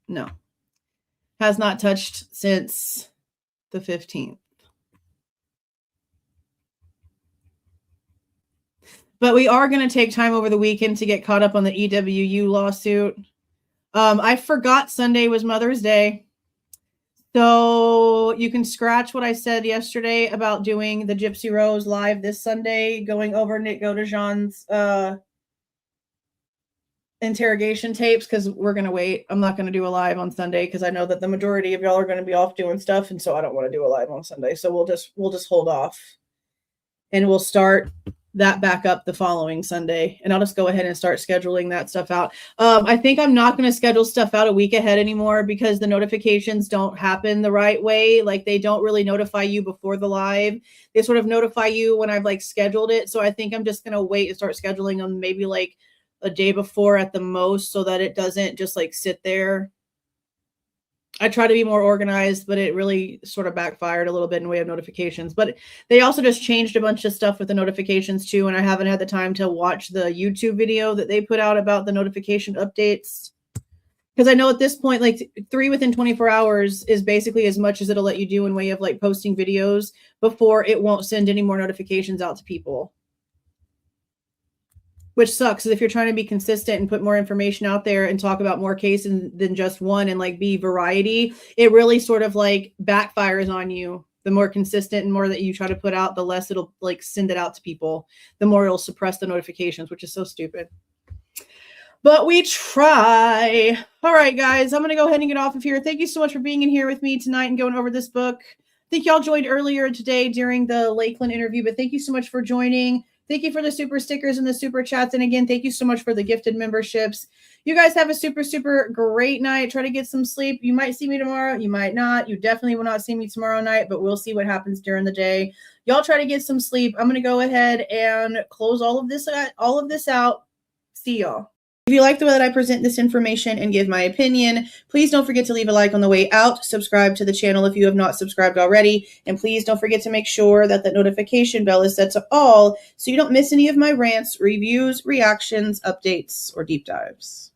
No. Has not touched since the 15th. But we are going to take time over the weekend to get caught up on the EWU lawsuit. I forgot Sunday was Mother's Day. So you can scratch what I said yesterday about doing the Gypsy Rose live this Sunday, going over Nick Godejohn's interrogation tapes, because we're going to wait. I'm not going to do a live on Sunday because I know that the majority of y'all are going to be off doing stuff. And so I don't want to do a live on Sunday. So we'll just hold off and we'll start that back up the following Sunday, and I'll just go ahead and start scheduling that stuff out. I think I'm not going to schedule stuff out a week ahead anymore because the notifications don't happen the right way. Like they don't really notify you before the live. They sort of notify you when I've like scheduled it. So I think I'm just going to wait and start scheduling them maybe like a day before at the most so that it doesn't just like sit there. I try to be more organized, but it really sort of backfired a little bit in way of notifications. But they also just changed a bunch of stuff with the notifications too. And I haven't had the time to watch the YouTube video that they put out about the notification updates. Because I know at this point, like 3 within 24 hours is basically as much as it'll let you do in way of like posting videos before it won't send any more notifications out to people. Which sucks, if you're trying to be consistent and put more information out there and talk about more cases than just one and like be variety, it really sort of like backfires on you. The more consistent and more that you try to put out, the less it'll like send it out to people, the more it'll suppress the notifications, which is so stupid. But we try. All right, guys, I'm going to go ahead and get off of here. Thank you so much for being in here with me tonight and going over this book. I think y'all joined earlier today during the Lakeland interview, but thank you so much for joining. Thank you for the super stickers and the super chats. And again, thank you so much for the gifted memberships. You guys have a super, super great night. Try to get some sleep. You might see me tomorrow. You might not. You definitely will not see me tomorrow night, but we'll see what happens during the day. Y'all try to get some sleep. I'm going to go ahead and close all of this out. See y'all. If you like the way that I present this information and give my opinion, please don't forget to leave a like on the way out. Subscribe to the channel if you have not subscribed already. And please don't forget to make sure that the notification bell is set to all so you don't miss any of my rants, reviews, reactions, updates, or deep dives.